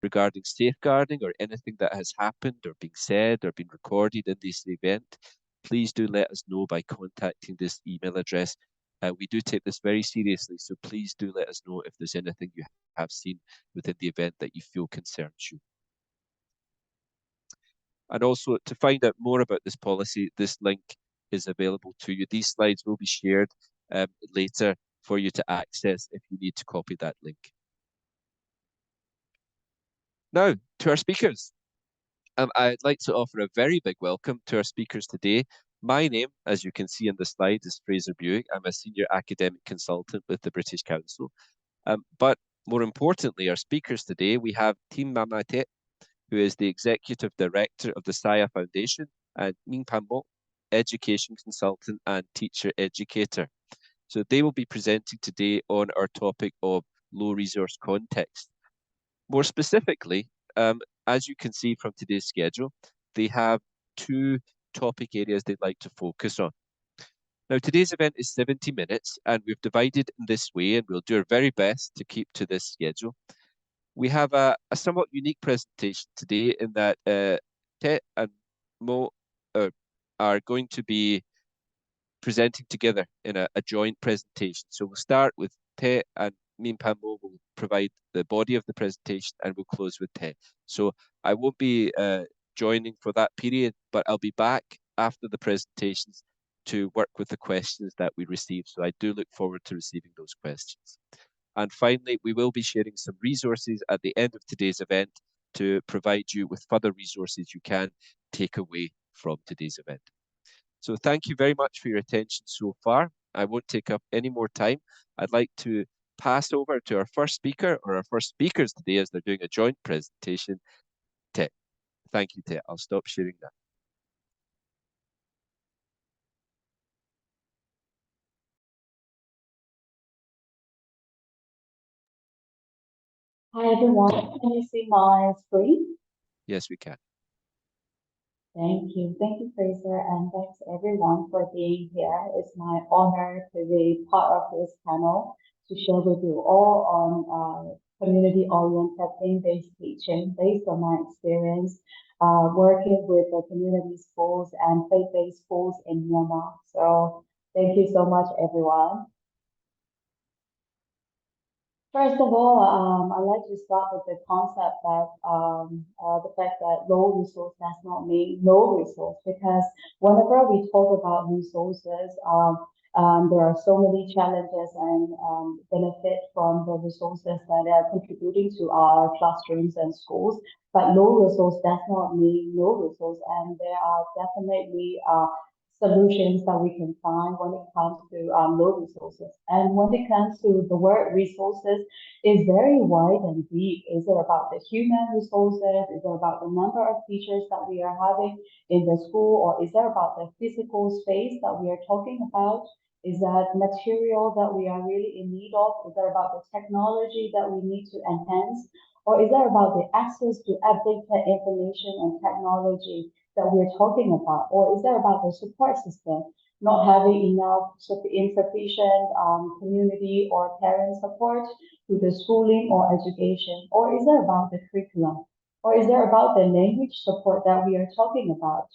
regarding safeguarding or anything that has happened or been said or been recorded in this event, please do let us know by contacting this email address. We do take this very seriously, so please do let us know if there's anything you have seen within the event that you feel concerns you. And also, to find out more about this policy, this link is available to you. These slides will be shared later for you to access if you need to copy that link. Now, to our speakers. I'd like to offer a very big welcome to our speakers today. My name, as you can see on the slide, is Fraser Buick. I'm a senior academic consultant with the British Council. But more importantly, our speakers today, we have Tim Mamate, who is the Executive Director of the SIA Foundation, and Ming Pan Mo, Education Consultant and Teacher Educator. So they will be presenting today on our topic of low resource context. More specifically, as you can see from today's schedule, they have two topic areas they'd like to focus on. Now, today's event is 70 minutes, and we've divided in this way, and we'll do our very best to keep to this schedule. We have a somewhat unique presentation today in that Te and Mo are going to be presenting together in a joint presentation. So we'll start with Te, and me and Pambo will provide the body of the presentation, and we'll close with Te. So I won't be joining for that period, but I'll be back after the presentations to work with the questions that we receive. So I do look forward to receiving those questions. And finally, we will be sharing some resources at the end of today's event to provide you with further resources you can take away from today's event. So thank you very much for your attention so far. I won't take up any more time. I'd like to pass over to our first speaker, or our first speakers today, as they're doing a joint presentation, Te. Thank you, Te. I'll stop sharing that. Hi everyone, can you see my screen? Yes, we can. Thank you, Fraser, and thanks everyone for being here. It's my honor to be part of this panel to share with you all on community-oriented theme-based teaching based on my experience working with the community schools and faith-based schools in Myanmar. So thank you so much, everyone. First of all, I'd like to start with the concept that the fact that low resource does not mean no resource, because whenever we talk about resources, there are so many challenges and benefit from the resources that are contributing to our classrooms and schools. But low resource does not mean no resource, and there are definitely solutions that we can find when it comes to low resources. And when it comes to the word resources, is very wide and deep. Is it about the human resources? Is it about the number of teachers that we are having in the school? Or is it about the physical space that we are talking about? Is that material that we are really in need of? Is that about the technology that we need to enhance? Or is that about the access to updated information and technology that we're talking about? Or is that about the support system, not having enough insufficient community or parent support to the schooling or education? Or is that about the curriculum? Or is there about the language support that we are talking about?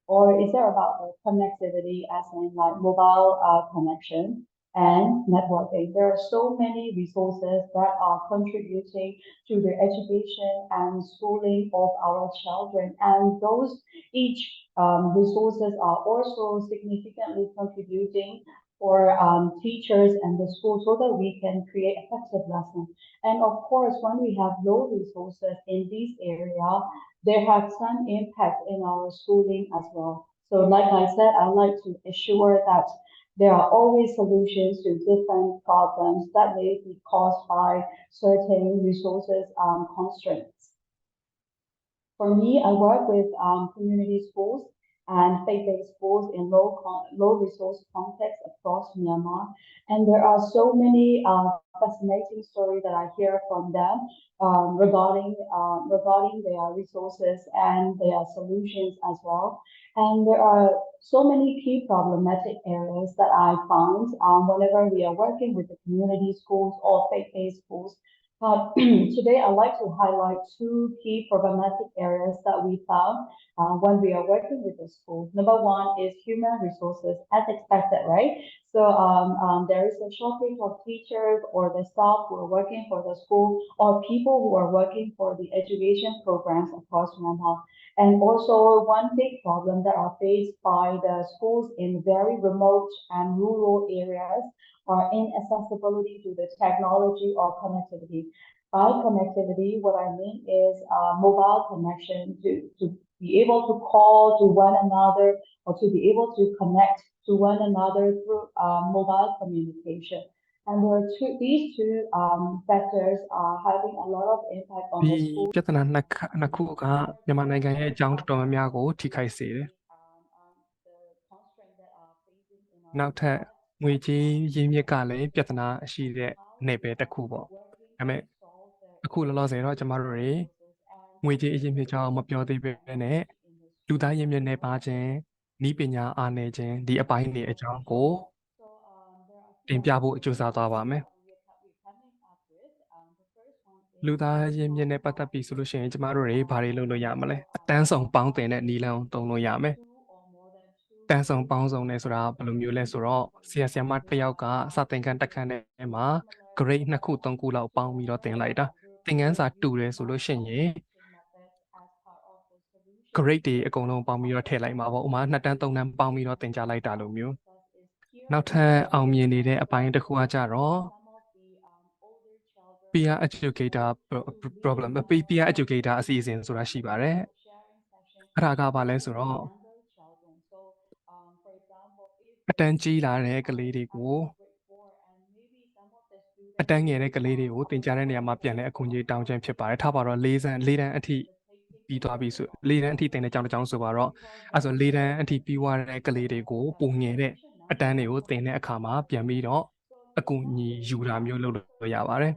Or is there about the connectivity as in like mobile connection and networking? There are so many resources that are contributing to the education and schooling of our children. And those each resources are also significantly contributing for teachers and the school so that we can create effective lessons. And of course, when we have low resources in this area, they have some impact in our schooling as well. So like I said, I like to assure that there are always solutions to different problems that may be caused by certain resources constraints. For me, I work with community schools and faith-based schools in low resource contexts across Myanmar. And there are so many fascinating stories that I hear from them regarding their resources and their solutions as well. And there are so many key problematic areas that I found whenever we are working with the community schools or faith-based schools But today, I'd like to highlight two key problematic areas that we found when we are working with the schools. Number one is human resources, as expected, right? So there is a shortage of teachers or the staff who are working for the school or people who are working for the education programs across Myanmar. And also one big problem that are faced by the schools in very remote and rural areas are inaccessibility to the technology or connectivity. By connectivity, what I mean is mobile connection to be able to call to one another or to be able to connect to one another through mobile communication. And these two factors are having a lot of impact on ဒီ the school. ပြဿနာနှစ်ခုကမြန်မာနိုင်ငံရဲ့အကြောင်းတော်တော်များများကိုထိခိုက်စေတယ် The constraint that are facing in နောက် our ထပ်ငွေကြေးရင်းမြစ်ကလည်းပြဿနာရှိတဲ့နယ်ပယ်တစ်ခုပေါ့ဒါပေမဲ့အခုလောလောဆယ်တော့ကျမတို့တွေငွေကြေးအရင်းမြစ်ကြောင်းမပြောသေးပဲနဲ့လူသားရင်းမြစ်နယ်ပါခြင်းဤပညာအားနည်းခြင်းဒီအပိုင်းတွေအကြောင်းကိုတင်ပြဖို့ကြိုးစားသွားပါမယ်လူသားရင်းမြစ်နဲ့ပတ်သက်ပြီးဆိုလို့ရှိရင်ကျမတို့တွေဘာတွေလုပ်လို့ရမလဲအတန်းဆောင်ပေါင်းတင်တဲ့နည်းလမ်းကိုသုံးလို့ရမယ်တန်းဆောင်ပေါင်းစုံနဲ့ဆိုတာဘယ်လိုမျိုးလဲဆိုတော့ဆရာဆရာမတစ်ယောက်ကစာသင်ခန်းတစ်ခန်းထဲမှာ grade 2ခု3ခုလောက်ပေါင်းပြီးတော့သင်လိုက်တာသင်ခန်းစာတူတယ်ဆိုလို့ရှိရင် grade တွေအကုန်လုံးပေါင်းပြီးတော့ထည့်လိုက်မှာပေါ့ဥပမာ2တန်း3တန်းပေါင်းပြီးတော့သင်ကြားလိုက်တာလိုမျိုးနောက်ထပ်အောင်မြင်နေတဲ့အပိုင်းတစ်ခုကကြတော့ peer educator problem peer educator အစီအစဉ်ဆိုတာရှိပါတယ်အဲ့ဒါကဘာလဲဆိုတော့အတန်းကြီးလာတဲ့ကလေးတွေကိုအတန်းငယ်တဲ့ကလေးတွေကိုသင်ကြားတဲ့နေရာမှာပြန်လဲအခွင့်အရေးတောင်းခြင်းဖြစ်ပါတယ်ထားပါတော့၄တန်းအထိပြီးသွားပြီဆို၄တန်းအထိသင်တဲ့ကျောင်းတစ်ကျောင်းဆိုပါတော့အဲ့ဆို၄တန်းအထိပြီးသွားတဲ့ကလေးတွေကိုပုံငယ်တဲ့အတန်းတွေကိုသင်တဲ့အခါမှာပြန်ပြီးတော့အကူအညီယူတာမျိုးလုပ်လို့ရပါတယ်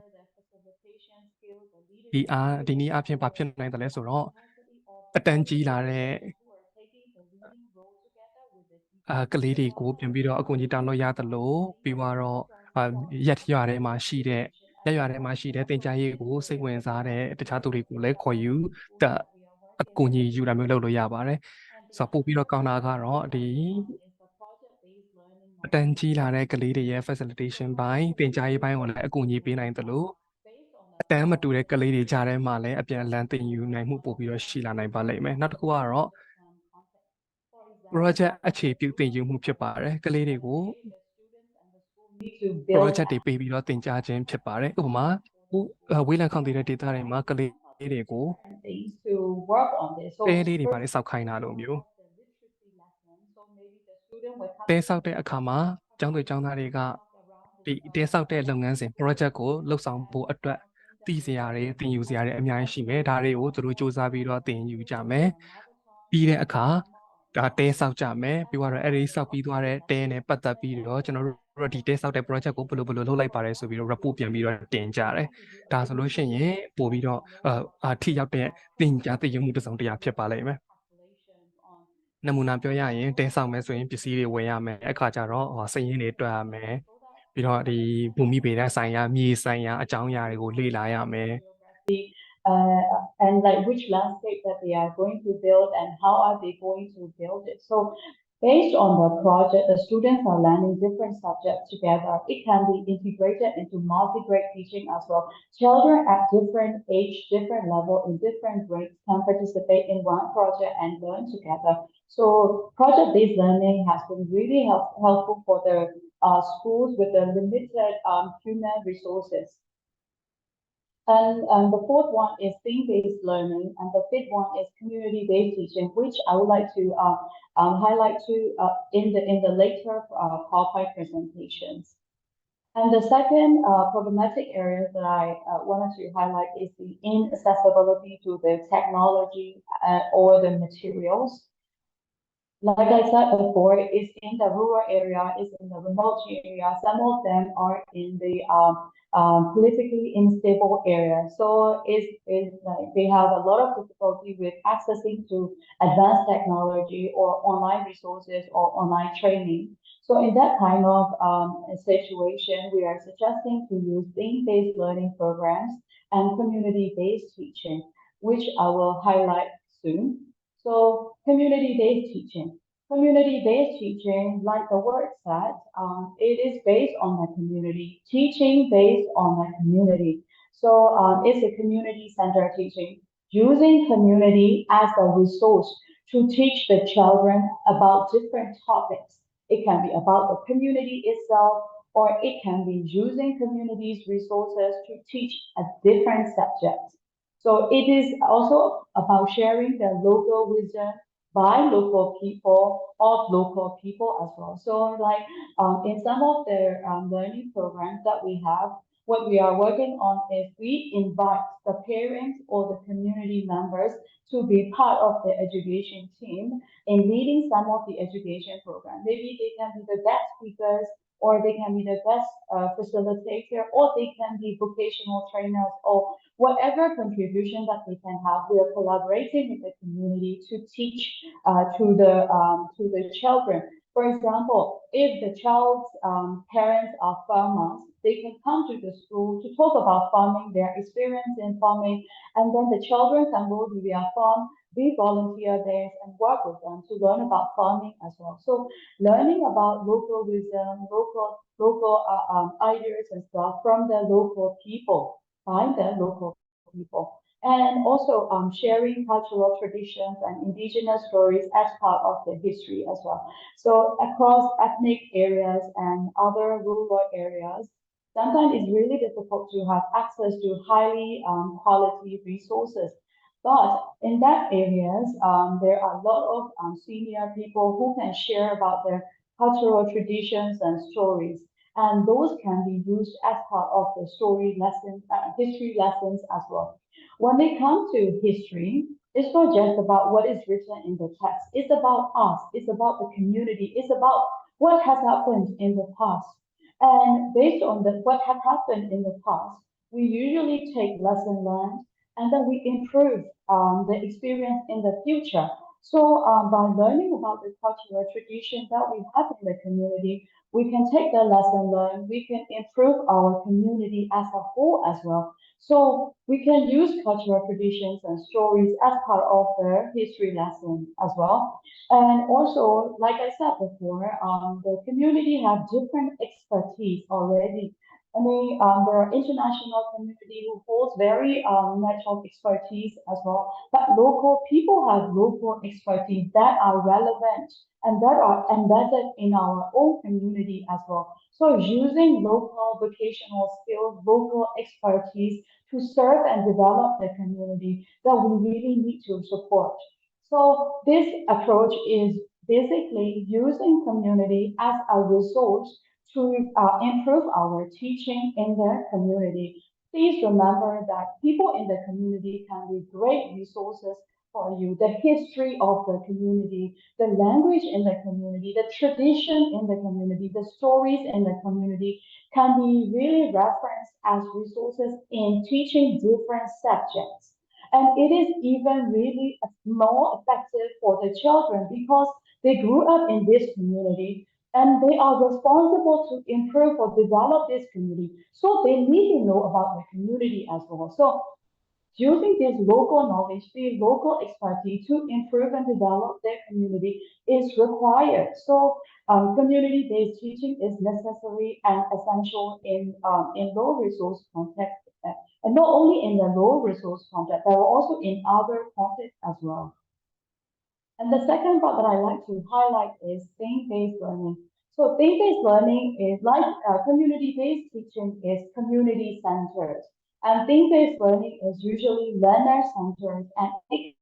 ဒီနည်းအားဖြင့်ဘာဖြစ်နိုင်တယ်လဲဆိုတော့အတန်းကြီးလာတဲ့ကလေးတွေကိုပြန်ပြီးတော့အကူအညီတောင်းလို့ရသလိုပြီးတော့ရက်ရွာထဲမှာရှိတဲ့သင်ကြားရေးကိုစိတ်ဝင်စားတဲ့တခြားသူတွေကိုလည်းခေါ်ယူအကူအညီယူတာမျိုးလုပ်လို့ရပါတယ်ဆိုတော့ပို့ပြီးတော့ကောင်းတာကတော့ဒီအတန်းကြီးလာတဲ့ကလေးတွေရဲ့ facilitation ပိုင်းသင်ကြားရေးပိုင်းကိုလည်းအကူအညီပေးနိုင်သလိုအတန်းမတူတဲ့ကလေးတွေကြားထဲမှာလည်းအပြန်အလှန်သင်ယူနိုင်မှုပို့ပြီးတော့ရှိလာနိုင်ပါလိမ့်မယ်နောက်တစ်ခုကတော့ project အခြေပြုသင်ယူမှုဖြစ်ပါတယ်ကလေးတွေကို project တွေပေးပြီးတော့သင်ကြားခြင်းဖြစ်ပါတယ်ဥပမာဝေးလံခေါင်တည်တဲ့ data တွေမှာကလေးတွေကိုတဲလေးတွေပါလေစောက်ခိုင်းတာလို့မျိုးတဲဆောက်တဲ့အခါမှာကျောင်းသူကျောင်းသားတွေကဒီတဲဆောက်တဲ့လုပ်ငန်းစဉ် project ကိုလှုပ်ဆောင်ဖို့အတွက်သိစရာတွေသင်ယူစရာတွေအများကြီးရှိမယ်ဒါတွေကိုသူတို့စူးစမ်းပြီးတော့သင်ယူကြမယ်ပြီးတဲ့အခါဒါတဲဆောက်ကြမယ်ပြီးတော့အဲ့ဒီဆောက်ပြီးသွားတဲ့တဲနဲ့ပတ်သက်ပြီးတော့ကျွန်တော်တို့ဒီတဲဆောက်တဲ့ project ကိုဘယ်လိုလုပ်လိုက်ပါတယ်ဆိုပြီးတော့ report ပြန်ပြီးတော့တင်ကြတယ်ဒါဆိုလို့ရှိရင်ပို့ပြီးတော့ထိရောက်တဲ့သင်ကြားသိယူမှုတစ်စုံတစ်ရာဖြစ်ပါလိမ့်မယ်နမူနာပြောရရင်တဲဆောက်မယ်ဆိုရင်ပစ္စည်းတွေဝယ်ရမယ်အခါကျတော့စရင်းတွေတွက်ရမယ်ပြီးတော့ဒီဘူမိဗေဒဆိုင်ရာမြေဆိုင်ရာအကြောင်းအရာတွေကိုလေ့လာရမယ် and like which landscape that they are going to build and how are they going to build it. So based on the project, the students are learning different subjects together. It can be integrated into multi-grade teaching as well. Children at different age, different level, in different grades can participate in one project and learn together. So project-based learning has been really helpful for the schools with the limited human resources. And the fourth one is theme-based learning, and the fifth one is community-based teaching, which I would like to highlight in the later PowerPoint presentations. And the second problematic area that I wanted to highlight is the inaccessibility to the technology or the materials. Like I said before, it's in the rural area, it's in the remote area. Some of them are in the politically unstable area. So it's like they have a lot of difficulty with accessing to advanced technology or online resources or online training. So in that kind of situation, we are suggesting to use theme-based learning programs and community-based teaching, which I will highlight soon. So community-based teaching. Community-based teaching, like the word said, it is based on the community, teaching based on the community. So it's a community-centered teaching, using community as a resource to teach the children about different topics. It can be about the community itself, or it can be using community's resources to teach a different subject. So it is also about sharing the local wisdom by local people of local people as well. So like in some of the learning programs that we have, what we are working on is we invite the parents or the community members to be part of the education team in leading some of the education program. Maybe they can be the guest speakers, or they can be the guest facilitator, or they can be vocational trainers, or whatever contribution that they can have. We are collaborating with the community to teach to the children. For example, if the child's parents are farmers, they can come to the school to talk about farming, their experience in farming, and then the children can go to their farm, be volunteer there, and work with them to learn about farming as well. So learning about local wisdom, local ideas and stuff from the local people, by the local people. And also sharing cultural traditions and indigenous stories as part of the history as well. So across ethnic areas and other rural areas, sometimes it's really difficult to have access to highly quality resources. But in that areas, there are a lot of senior people who can share about their cultural traditions and stories. And those can be used as part of the story lessons, history lessons as well. When they come to history, it's not just about what is written in the text. It's about us. It's about the community. It's about what has happened in the past. And based on what has happened in the past, we usually take lesson learned and then we improve the experience in the future. So by learning about the cultural tradition that we have in the community, we can take the lesson learned, we can improve our community as a whole as well. So we can use cultural traditions and stories as part of the history lesson as well. And also, like I said before, the community have different expertise already. I mean, there are international community who holds very natural expertise as well, but local people have local expertise that are relevant and that are embedded in our own community as well. So using local vocational skills, local expertise to serve and develop the community that we really need to support. So this approach is basically using community as a resource to improve our teaching in the community. Please remember that people in the community can be great resources for you. The history of the community, the language in the community, the tradition in the community, the stories in the community can be really referenced as resources in teaching different subjects. And it is even really more effective for the children because they grew up in this community and they are responsible to improve or develop this community. So they need to know about the community as well. So using this local knowledge, the local expertise to improve and develop their community is required. So community-based teaching is necessary and essential in low resource context, and not only in the low resource context, but also in other contexts as well. And the second part that I like to highlight is theme-based learning. So theme-based learning is like community-based teaching is community-centered. And theme-based learning is usually learner-centered and it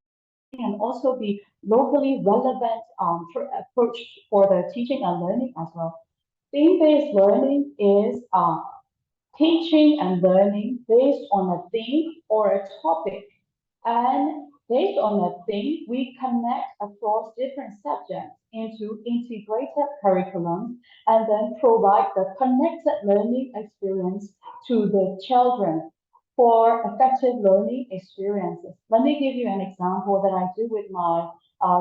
can also be locally relevant approach for the teaching and learning as well. Theme-based learning is teaching and learning based on a theme or a topic. And based on that theme, we connect across different subjects into integrated curriculum and then provide the connected learning experience to the children for effective learning experiences. Let me give you an example that I do with my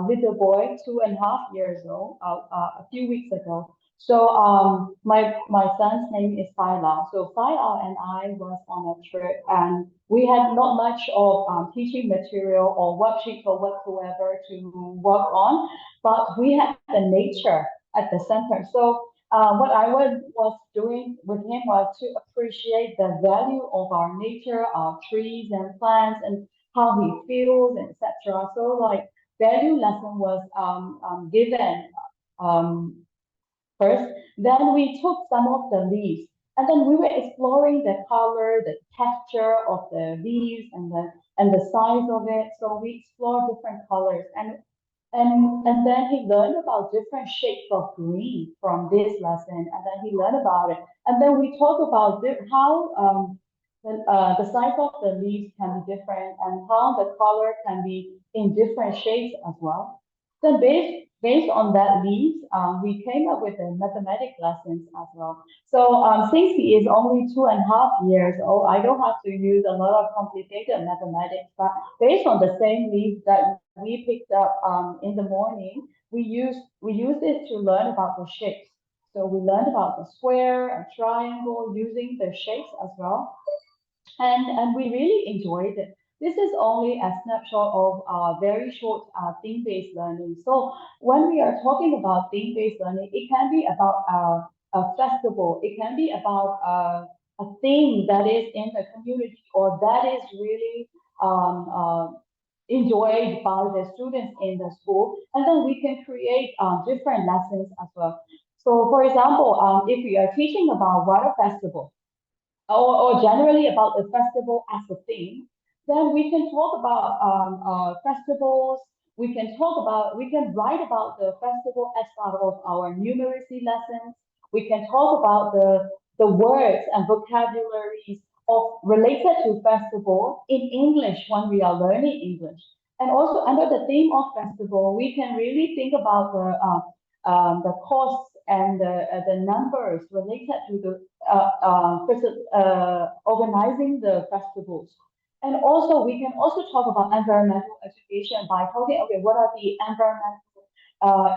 little boy, 2.5 years old, a few weeks ago. So my son's name is Faila. So Faila and I was on a trip, and we had not much of teaching material or worksheets or whatsoever to work on, but we had the nature at the center. So what I was doing with him was to appreciate the value of our nature, our trees and plants, and how he feels, etc. So like value lesson was given um, first. Then we took some of the leaves, and then we were exploring the color, the texture of the leaves, and the size of it. So we explored different colors, and then he learned about different shades of green from this lesson, and then he learned about it, and then we talk about how the size of the leaves can be different and how the color can be in different shades as well. Then based on that leaves, we came up with the mathematic lessons as well. So since he is only 2.5 years old, I don't have to use a lot of complicated mathematics, but based on the same leaves that we picked up in the morning, we used it to learn about the shapes. So we learned about the square and triangle using the shapes as well, and we really enjoyed it. This is only a snapshot of very short theme-based learning. So when we are talking about theme-based learning, it can be about a festival, it can be about a thing that is in the community or that is really enjoyed by the students in the school, and then we can create different lessons as well. So for example, if we are teaching about water festival, or generally about the festival as a theme, then we can talk about festivals. We can write about the festival as part of our numeracy lessons. We can talk about the words and vocabularies of related to festival in English when we are learning English. And also under the theme of festival, we can really think about the costs and the numbers related to the organizing the festivals. And also, we can also talk about environmental education by talking, okay, what are the environmental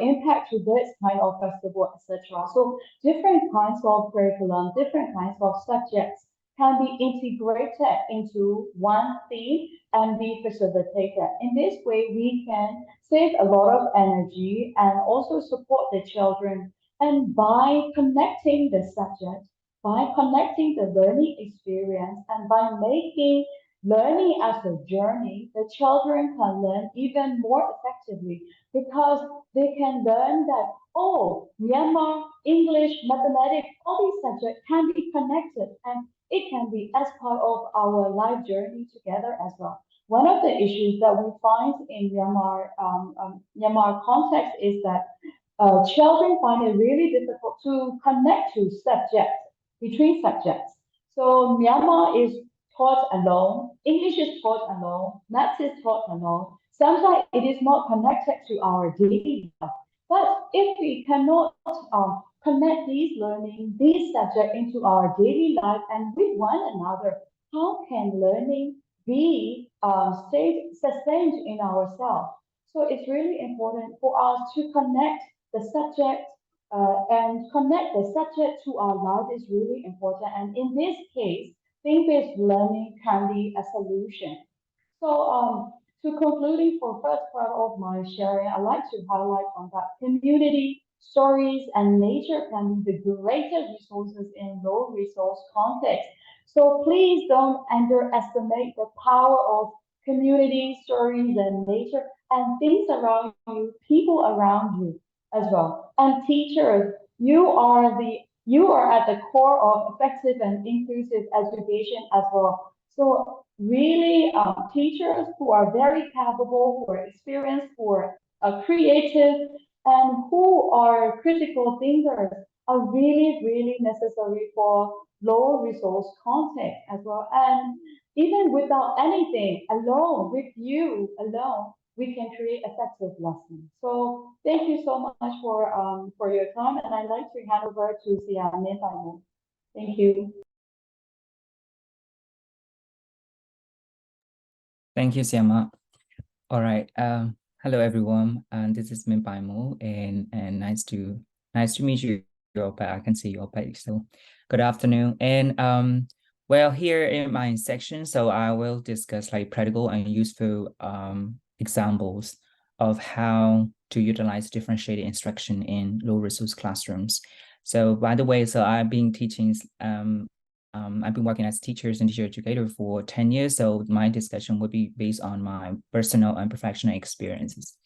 impact to this kind of festival, etc. So different kinds of curriculum, different kinds of subjects can be integrated into one theme and be facilitated. In this way, we can save a lot of energy and also support the children. And by connecting the subject, by connecting the learning experience, and by making learning as a journey, the children can learn even more effectively because they can learn that, oh, Myanmar, English, mathematics, all these subjects can be connected and it can be as part of our life journey together as well. One of the issues that we find in Myanmar context is that children find it really difficult to connect to subjects, between subjects. So Myanmar is taught alone, English is taught alone, maths is taught alone. Sometimes it is not connected to our daily life. But if we cannot connect these learning, these subjects into our daily life and with one another, how can learning be sustained in ourselves? So it's really important for us to connect the subject and connect the subject to our life is really important. And in this case, theme-based learning can be a solution. So to concluding for first part of my sharing, I'd like to highlight on that community, stories, and nature can be the greatest resources in low resource context. So please don't underestimate the power of community, stories, and nature and things around you, people around you as well. And teachers, you are at the core of effective and inclusive education as well. So really, teachers who are very capable, who are experienced, who are creative, and who are critical thinkers are really, really necessary for low resource context as well. And even without anything, alone, with you alone, we can create effective lessons. So thank you so much for your time, and I'd like to hand over to Sian Baimo. Thank you. Thank you, Siama. All right. Hello, everyone. And this is Min Baimo, and nice to meet you your page. I can see your page. So good afternoon. And well, here in my section, so I will discuss like practical and useful examples of how to utilize differentiated instruction in low resource classrooms. So by the way, so I've been teaching I've been working as teachers and teacher educator for 10 years. So my discussion will be based on my personal and professional experiences.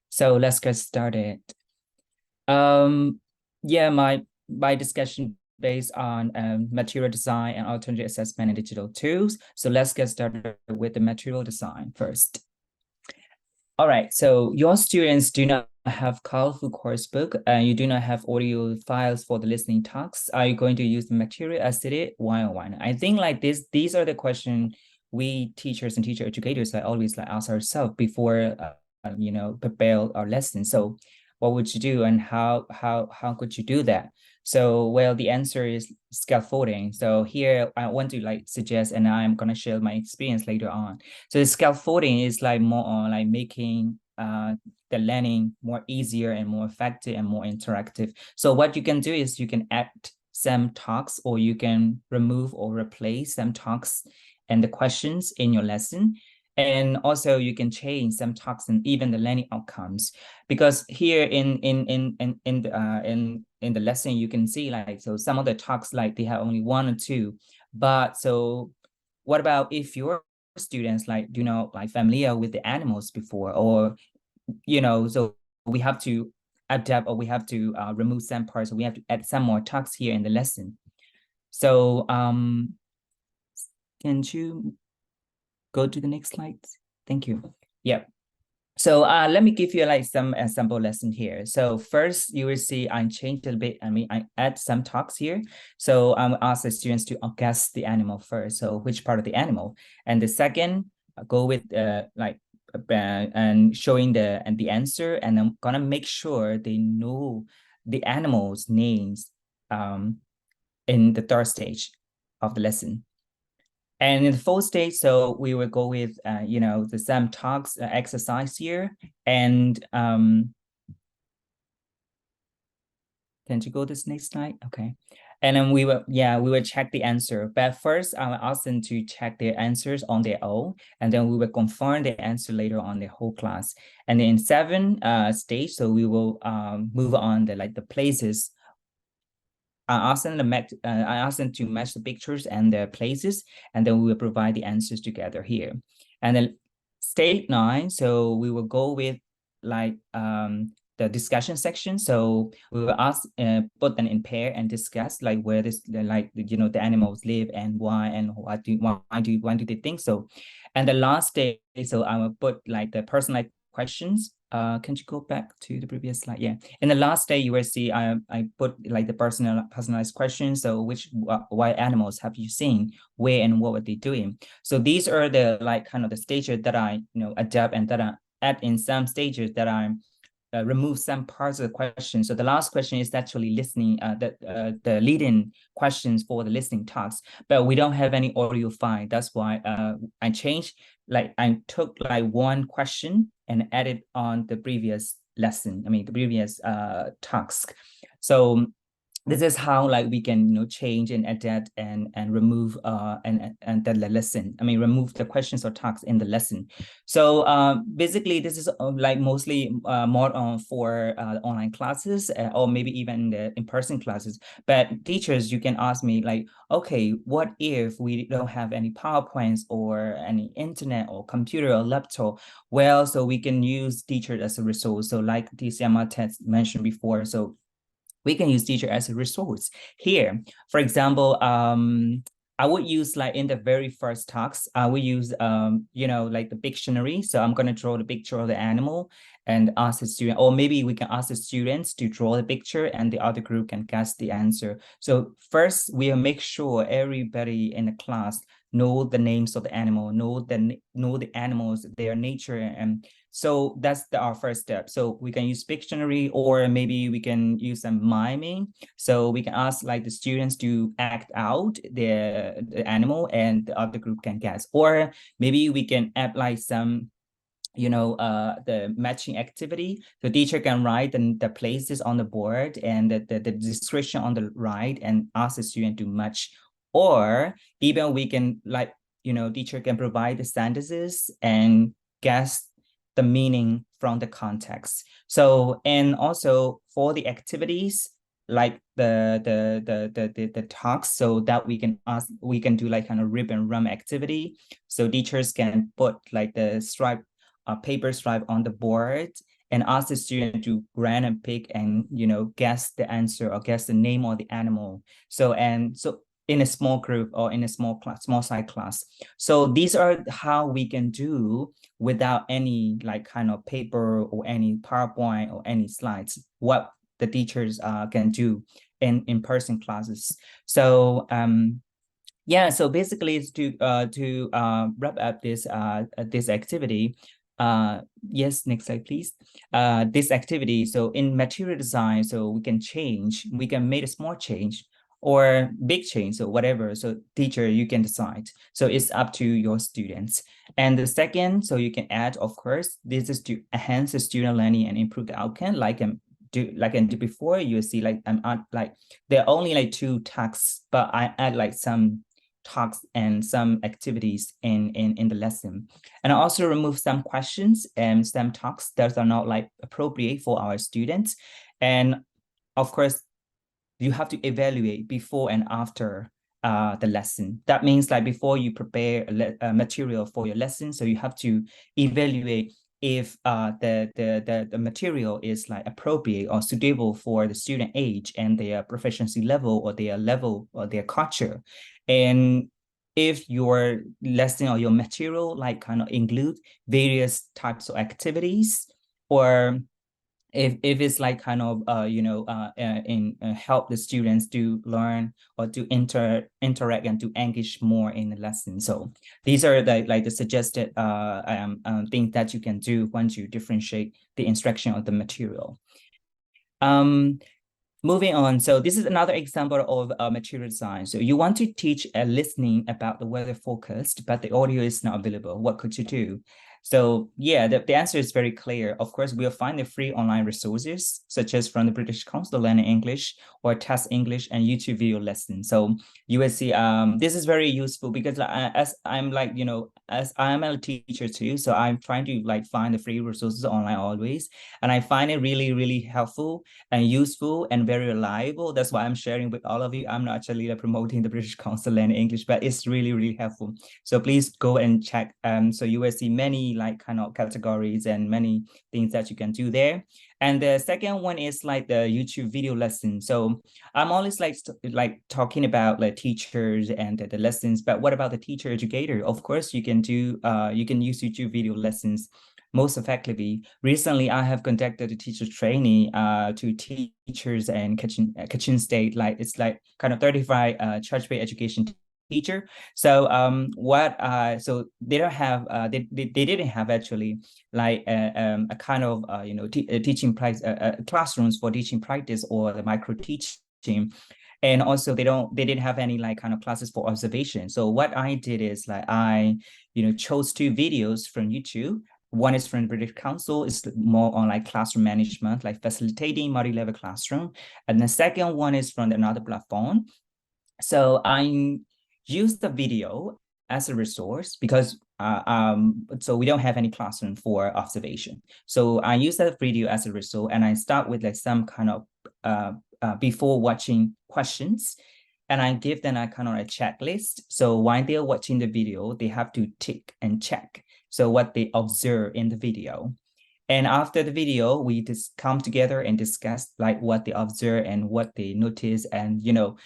So let's get started. Yeah, my discussion based on material design and alternative assessment and digital tools. So let's get started with the material design first. All right, so your students do not have colorful course book and you do not have audio files for the listening talks. Are you going to use the material as stated? Why or why not? I think like these are the questions we teachers and teacher educators like always like ask ourselves before prepare our lesson. So what would you do and how could you do that? So, well, the answer is scaffolding. So here I want to like suggest, and I'm gonna share my experience later on. So the scaffolding is like more on like making the learning more easier and more effective and more interactive. So what you can do is you can add some talks or you can remove or replace some talks and the questions in your lesson. And also you can change some talks and even the learning outcomes, because here in the lesson you can see like, so some of the talks like they have only 1 or 2, but so what about if your students like do not like familiar with the animals before, or so we have to adapt or we have to remove some parts, so we have to add some more talks here in the lesson. So can you go to the next slide? Thank you. Yeah. So let me give you like some sample lesson here. So first you will see I changed a bit. I mean, I add some talks here. So I will ask the students to guess the animal first. So which part of the animal? And the second, go with and showing the answer. And I'm gonna make sure they know the animals' names in the third stage of the lesson. And in the fourth stage, so we will go with, the some talks exercise here. And can you go to this next slide? Okay. And then we will check the answer. But first, I will ask them to check their answers on their own. And then we will confirm the answer later on the whole class. And then in 7th stage, so we will move on the places. I asked them to match the pictures and the places, and then we will provide the answers together here. And then stage 9, so we will go with like the discussion section. So we will ask, put them in pair and discuss like where the animals live and why, and why do they think so. And the last stage, so I will put like the personalized questions. Can you go back to the previous slide? Yeah. In the last day, you will see I put like the personalized questions. So what animals have you seen, where, and what were they doing? So these are the like kind of the stages that I adapt and that I add in some stages that I remove some parts of the question. So the last question is actually listening, the leading questions for the listening talks, but we don't have any audio file. That's why I changed, like I took like one question and added on the previous lesson, the previous task. So this is how like we can change and adapt and remove and the lesson. Remove the questions or tasks in the lesson. So basically this is like mostly more for online classes or maybe even the in-person classes. But teachers, you can ask me like, okay, what if we don't have any PowerPoints or any internet or computer or laptop? Well, so we can use teacher as a resource. So like DCMR test mentioned before, so we can use teacher as a resource here. For example, I would use like in the very first talks, I would use, like the Pictionary. So I'm going to draw the picture of the animal and ask the student, or maybe we can ask the students to draw the picture and the other group can guess the answer. So first, we'll make sure everybody in the class know the names of the animal, know the animals, their nature. And so that's our first step. So we can use Pictionary, or maybe we can use some miming. So we can ask like the students to act out the animal and the other group can guess. Or maybe we can add like some the matching activity. The teacher can write the places on the board and the description on the right and ask the student to match. Or even we can teacher can provide the sentences and guess the meaning from the context. So, and also for the activities, like the talks, so that we can do like kind of rib and rum activity. So teachers can put like the paper stripe on the board and ask the student to grab and pick and guess the answer or guess the name of the animal. So in a small group or in a small size class. So these are how we can do without any like kind of paper or any PowerPoint or any slides, what the teachers can do in in-person classes. So yeah, so basically it's to wrap up this activity. Yes, next slide, please. This activity, so in material design, so we can make a small change or big change, so whatever. So teacher, you can decide. So it's up to your students. And the second, so you can add, of course, this is to enhance the student learning and improve the outcome. Like I did before, you see like there are only like 2 tasks, but I add like some talks and some activities in the lesson. And I also remove some questions and some talks that are not like appropriate for our students. And of course, you have to evaluate before and after the lesson. That means like before you prepare a material for your lesson, so you have to evaluate if the material is like appropriate or suitable for the student age and their proficiency level or their culture. And if your lesson or your material like kind of include various types of activities, or if it's like kind of help the students to learn or to interact and to engage more in the lesson. So these are the suggested things that you can do once you differentiate the instruction of the material. Moving on, so this is another example of material design. So you want to teach a listening about the weather forecast, but the audio is not available. What could you do? So yeah, the answer is very clear. Of course, we'll find the free online resources, such as from the British Council of Learning English or Test English and YouTube video lessons. So you will see this is very useful because as I'm a teacher too, so I'm trying to like find the free resources online always. And I find it really, really helpful and useful and very reliable. That's why I'm sharing with all of you. I'm not actually promoting the British Council Learning English, but it's really, really helpful. So please go and check. So you will see many like kind of categories and many things that you can do there. And the second one is like the YouTube video lesson. So I'm always like talking about like teachers and the lessons, but what about the teacher educator? Of course, you can do you can use YouTube video lessons most effectively. Recently, I have conducted a teacher training to teachers in Kachin State. Like it's like kind of 35 church-based education teacher. So so they don't have they didn't have actually like a kind of teaching classrooms for teaching practice or the micro teaching. And also they didn't have any like kind of classes for observation. So what I did is like I chose 2 videos from YouTube. One is from the British Council, it's more on like classroom management, like facilitating multi-level classroom. And the second one is from another platform. So I use the video as a resource because so we don't have any classroom for observation. So I use that video as a resource, and I start with like some kind of before watching questions, and I give them a kind of a checklist. So while they're watching the video, they have to tick and check so what they observe in the video. And after the video, we just come together and discuss like what they observe and what they notice. And,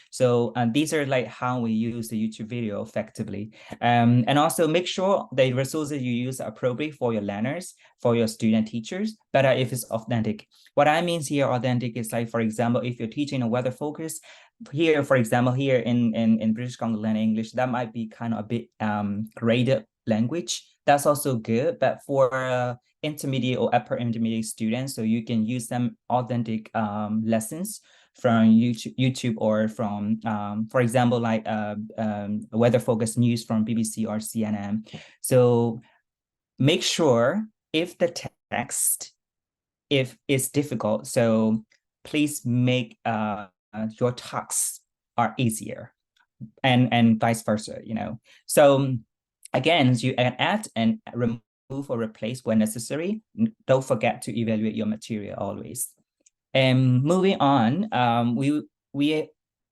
so these are like how we use the YouTube video effectively. And also make sure the resources you use are appropriate for your learners, for your student teachers, but if it's authentic. What I mean here authentic is like, for example, if you're teaching a weather focus, here, for example, here in British Council Learning English, that might be kind of a bit graded language. That's also good, but for intermediate or upper intermediate students, so you can use some authentic lessons from YouTube or from, for example, like weather focused news from BBC or CNN. So make sure if the text, if it's difficult, so please make your talks are easier, and vice versa, you know. So again, you can add and remove or replace when necessary. Don't forget to evaluate your material always. And moving on,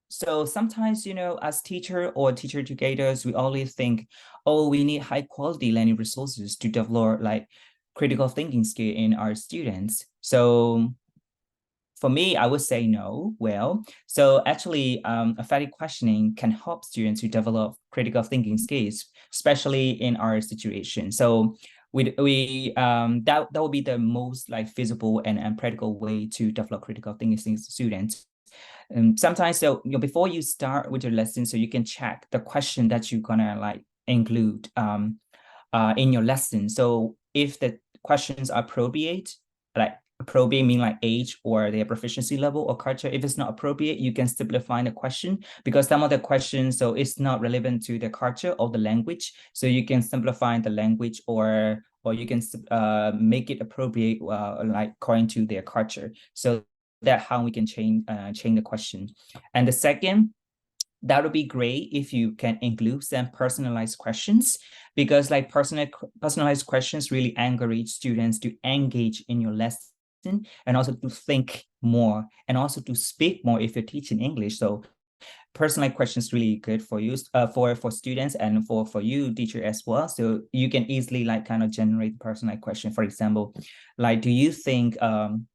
so sometimes, you know, as teacher or teacher educators, we always think, oh, we need high quality learning resources to develop like critical thinking skill in our students. So for me, I would say no. Well, so actually, effective questioning can help students to develop critical thinking skills, especially in our situation. So that will be the most like feasible and practical way to develop critical thinking students. Sometimes, so you know, before you start with your lesson, so you can check the question that you're gonna like include in your lesson. So if the questions are appropriate, like appropriate mean like age or their proficiency level or culture. If it's not appropriate, you can simplify the question, because some of the questions, so it's not relevant to the culture or the language. So you can simplify the language, or you can make it appropriate like according to their culture. So that's how we can change the question. And the second, that would be great if you can include some personalized questions, because like personalized questions really encourage students to engage in your lesson and also to think more and also to speak more if you're teaching English. So personalized questions really good for you, for students and for you teacher as well. So you can easily like kind of generate personalized question. For example, like, do you think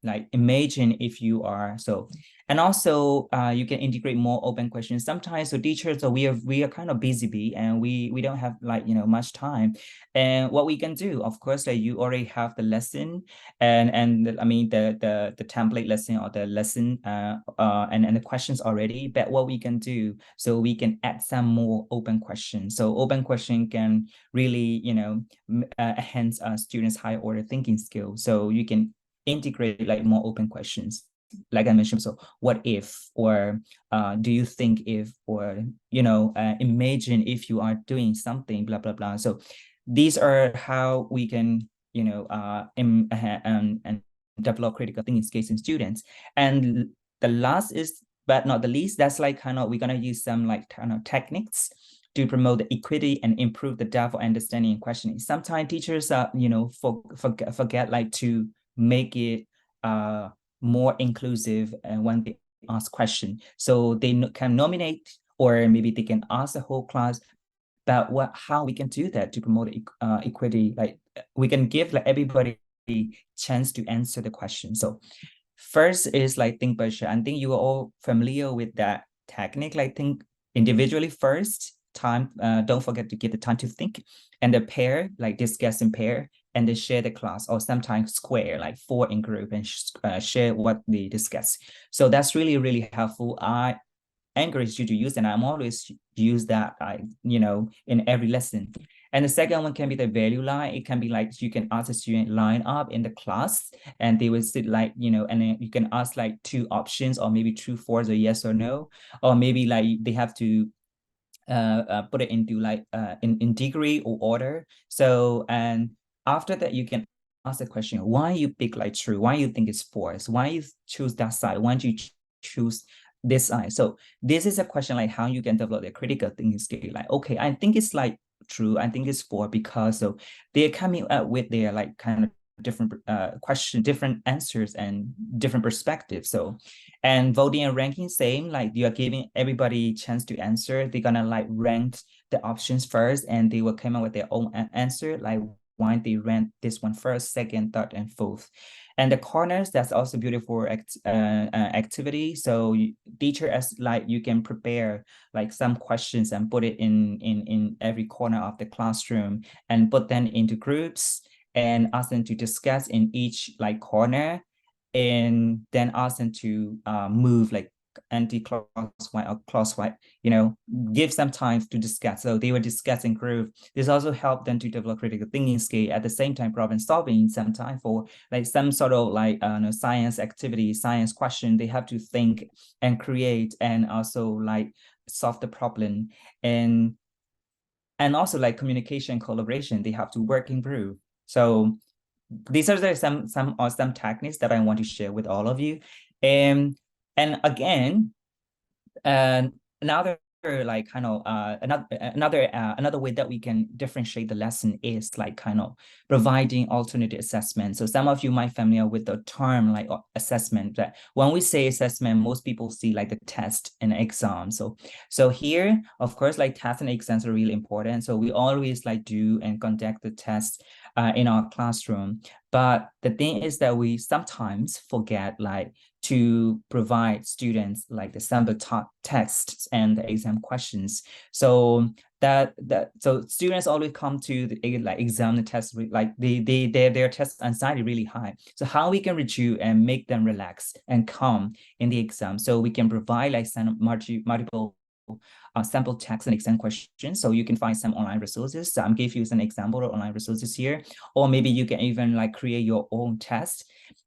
like imagine if you are so, and also you can integrate more open questions. Sometimes so teachers, so we are kind of busy bee, and we don't have like, you know, much time. And what we can do, of course, that you already have the lesson and I mean the template lesson or the lesson and the questions already. But what we can do, so we can add some more open questions. So open question can really, you know, enhance students' high order thinking skills. So you can integrate like more open questions, like I mentioned. So what if, or do you think if, or, you know, imagine if you are doing something, blah, blah, blah. So these are how we can, you know, and develop critical thinking skills in students. And the last is, but not the least, that's like kind of, we're going to use some like kind of techniques to promote the equity and improve the depth of understanding and questioning. Sometimes teachers, you know, forget like to make it more inclusive when they ask question. So they can nominate, or maybe they can ask the whole class about how we can do that to promote equity. Like we can give like everybody a chance to answer the question. So first is like think by share. I think you are all familiar with that technique. Like think individually first, time, don't forget to give the time to think, and the pair, like discuss in pair, and then share the class, or sometimes square, like 4 in group, and share what they discuss. So that's really, really helpful. I encourage you to use, and I'm always use that, you know, in every lesson. And the second one can be the value line. It can be like you can ask a student line up in the class, and they will sit like, you know, and then you can ask like 2 options, or maybe true, false, or yes or no, or maybe like they have to put it into like in degree or order. So, and after that, you can ask the question, why you pick like true? Why you think it's false? Why you choose that side? Why do you choose this side? So this is a question like how you can develop the critical thinking skill. Like, okay, I think it's like true. I think it's false because so they're coming up with their like kind of different question, different answers, and different perspectives. So, and voting and ranking, same, like you are giving everybody chance to answer. They're gonna like rank the options first, and they will come up with their own answer, like why they rank this one first, second, third, and fourth. And the corners, that's also beautiful activity. So teacher, as like you can prepare like some questions and put it in every corner of the classroom, and put them into groups and ask them to discuss in each like corner, and then ask them to move like anti-clockwise or clockwise, you know, give some time to discuss. So they were discussing group. This also helped them to develop critical thinking skill. At the same time, problem solving, some time for like some sort of like science activity, science question. They have to think and create, and also like solve the problem. And also like communication, collaboration, they have to work in group. So these are some awesome techniques that I want to share with all of you. And again, another like kind of another way that we can differentiate the lesson is like kind of providing alternative assessment. So some of you might familiar with the term like assessment. That when we say assessment, most people see like the test and exam. So here, of course, like tests and exams are really important. So we always like do and conduct the tests in our classroom. But the thing is that we sometimes forget like to provide students like the sample texts and the exam questions. So so students always come to the like exam the test like their test anxiety really high. So how we can reduce and make them relax and calm in the exam, so we can provide like some multiple sample text and exam questions. So you can find some online resources. So I'm giving you some example of online resources here, or maybe you can even like create your own test.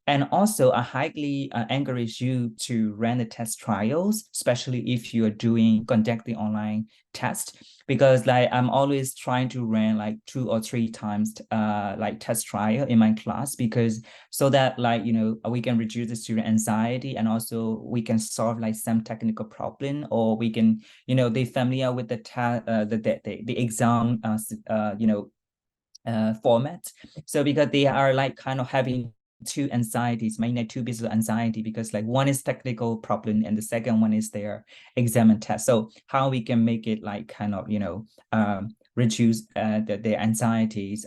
And also I highly encourage you to run the test trials, especially if you're conducting online test, because like I'm always trying to run like 2 or 3 times like test trial in my class, because so that like, you know, we can reduce the student anxiety, and also we can solve like some technical problem, or we can, you know, they familiar with the exam you know format. So because they are like kind of having 2 anxieties, mainly 2 pieces of anxiety, because like one is technical problem and the second one is their exam and test. So how we can make it like kind of, you know, reduce their anxieties.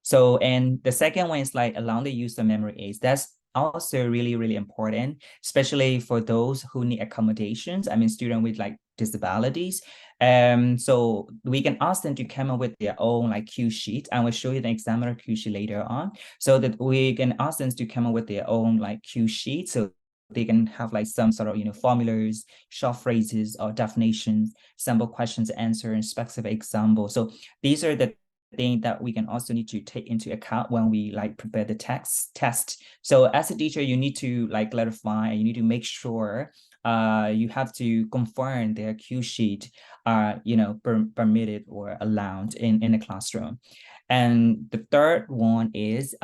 So, and the second one is like allow the use of memory aids. That's also really, really important, especially for those who need accommodations. I mean, students with like disabilities. So we can ask them to come up with their own like cue sheet. I will show you the examiner cue sheet later on, so that we can ask them to come up with their own like cue sheet. So they can have like some sort of, you know, formulas, short phrases or definitions, sample questions, answer, and specific example. So these are the thing that we can also need to take into account when we like prepare the test. So as a teacher, you need to like clarify, you need to make sure you have to confirm their cue sheet are, you know, permitted or allowed in the classroom. And the third one is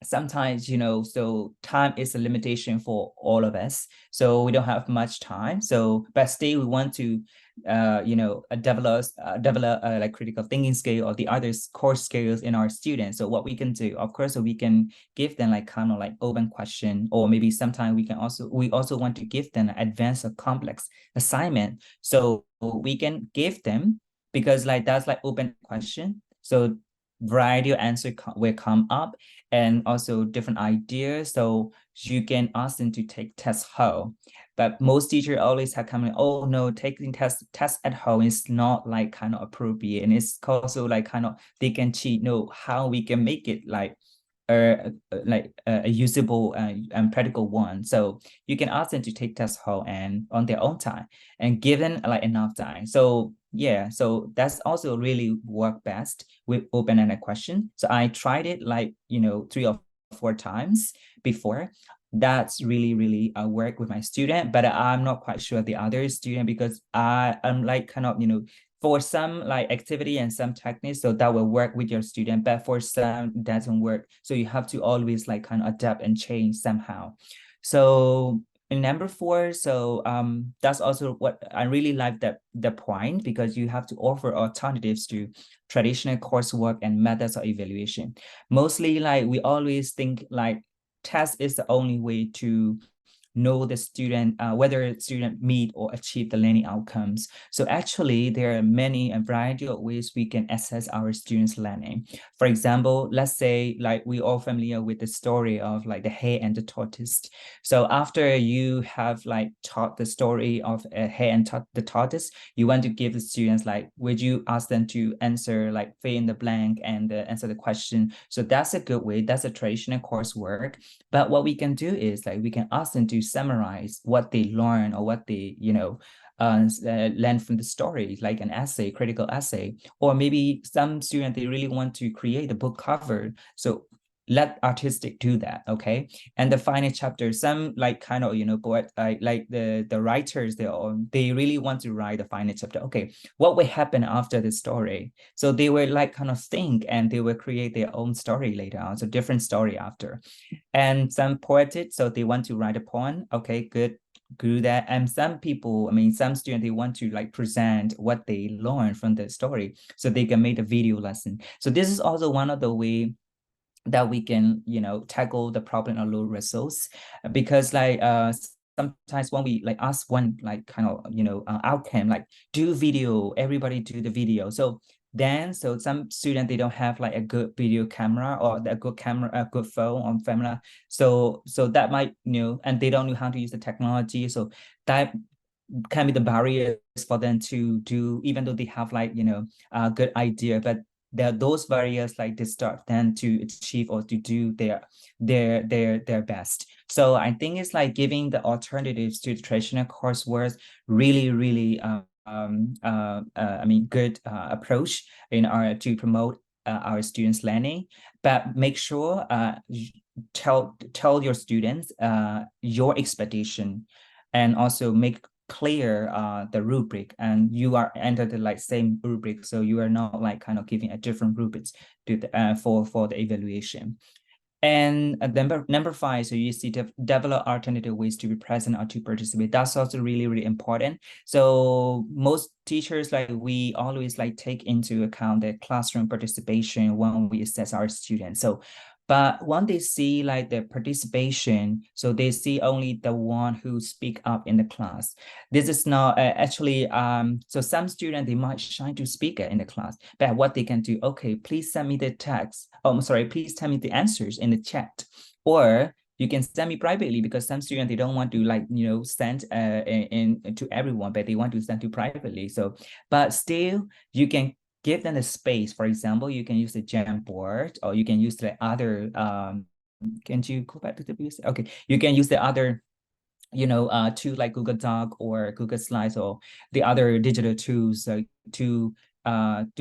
sometimes, you know, so time is a limitation for all of us, so we don't have much time. So but still we want to you know, develop like critical thinking skill or the other core skills in our students. So what we can do, of course, so we can give them like kind of like open question, or maybe sometimes we also want to give them advanced or complex assignment. So we can give them, because like that's like open question, so variety of answer will come up, and also different ideas. So you can ask them to take tests home. But most teachers always have coming, oh no, taking tests at home is not like kind of appropriate, and it's also like kind of they can cheat. No, how we can make it like a usable and practical one. So you can ask them to take tests home and on their own time, and given like enough time. So yeah, so that's also really work best with open-ended question. So I tried it like, you know, 3 or 4 times before. That's really work with my student, but I'm not quite sure the other student, because I'm like kind of, you know, for some like activity and some techniques, so that will work with your student, but for some it doesn't work. So you have to always like kind of adapt and change somehow. So in number 4, so that's also what I really like, that the point, because you have to offer alternatives to traditional coursework and methods of evaluation. Mostly like we always think like test is the only way to know the student, whether student meet or achieve the learning outcomes. So actually there are many a variety of ways we can assess our students' learning. For example, let's say like we all familiar with the story of like the hare and the tortoise. So after you have like taught the story of a hare and the tortoise, you want to give the students like, would you ask them to answer like fill in the blank and answer the question. So that's a good way, that's a traditional coursework. But what we can do is like we can ask them to summarize what they learn or what they, you know, learn from the story, like an essay, critical essay. Or maybe some students, they really want to create a book cover. So let artistic do that, okay? And the final chapter, some like kind of, you know, poet, like the writers, they really want to write the final chapter. Okay, what will happen after the story? So they will like kind of think, and they will create their own story later on, so different story after. And some poetic, so they want to write a poem. Okay, good, do that. And some people, I mean, some students, they want to like present what they learned from the story, so they can make a video lesson. So this is also one of the way that we can, you know, tackle the problem of low results, because like sometimes when we like ask one like kind of, you know, outcome, like do video, everybody do the video. So then, so some students, they don't have like a good video camera or a good camera, a good phone or camera. So that might, you know, and they don't know how to use the technology. So that can be the barriers for them to do, even though they have like, you know, a good idea, but there are those barriers like disturb them to achieve or to do their best. So I think it's like giving the alternatives to the traditional coursework really I mean, good approach in order to promote our students' learning. But make sure tell your students your expectation, and also make clear the rubric, and you are under the like same rubric, so you are not like kind of giving a different rubrics to the for the evaluation. And number 5, so you see develop alternative ways to be present or to participate. That's also really important. So most teachers, like we always like take into account the classroom participation when we assess our students. So but when they see like the participation, so they see only the one who speak up in the class. This is not actually, so some students, they might shy to speak in the class, but what they can do, okay, please send me the text. Oh, I'm sorry, please tell me the answers in the chat. Or you can send me privately, because some students, they don't want to like, you know, send in to everyone, but they want to send to privately. So, but still you can give them a space. For example, you can use the Jamboard, or you can use the other, can you go back to the previous? Okay, you can use the other, you know, to like Google Doc or Google Slides or the other digital tools to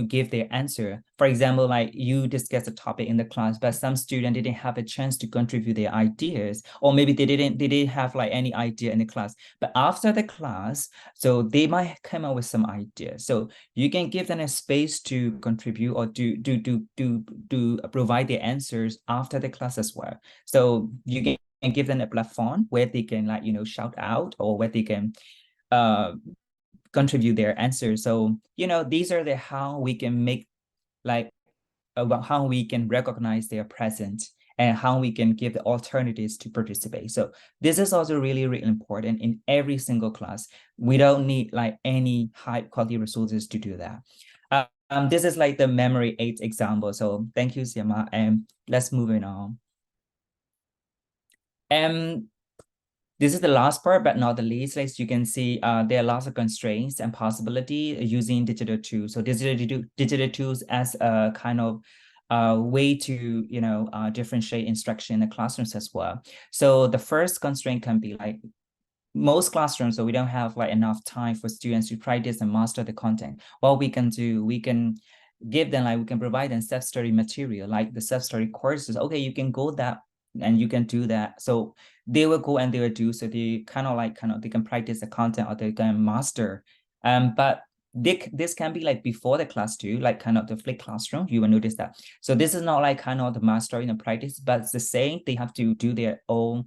give their answer. For example, like you discuss a topic in the class, but some student didn't have a chance to contribute their ideas, or maybe they didn't have like any idea in the class. But after the class, so they might come up with some ideas. So you can give them a space to contribute or to provide their answers after the class as well. So you can and give them a platform where they can like, you know, shout out, or where they can contribute their answers. So, you know, these are the how we can make like about how we can recognize their presence and how we can give the alternatives to participate. So this is also really important in every single class. We don't need like any high quality resources to do that. This is like the memory 8 example. So thank you, Siama, and let's move on. This is the last part, but not the least. As you can see, there are lots of constraints and possibility using digital tools. So digital tools as a kind of way to, you know, differentiate instruction in the classrooms as well. So the first constraint can be like most classrooms, so we don't have like enough time for students to practice and master the content. What we can do, we can give them like, we can provide them self-study material, like the self-study courses. Okay, you can go that and you can do that. So they will go and they will do, so they kind of they can practice the content or they can master. But this can be like before the class too, like kind of the flipped classroom, you will notice that. So this is not like kind of the mastering and practice, but it's the same. They have to do their own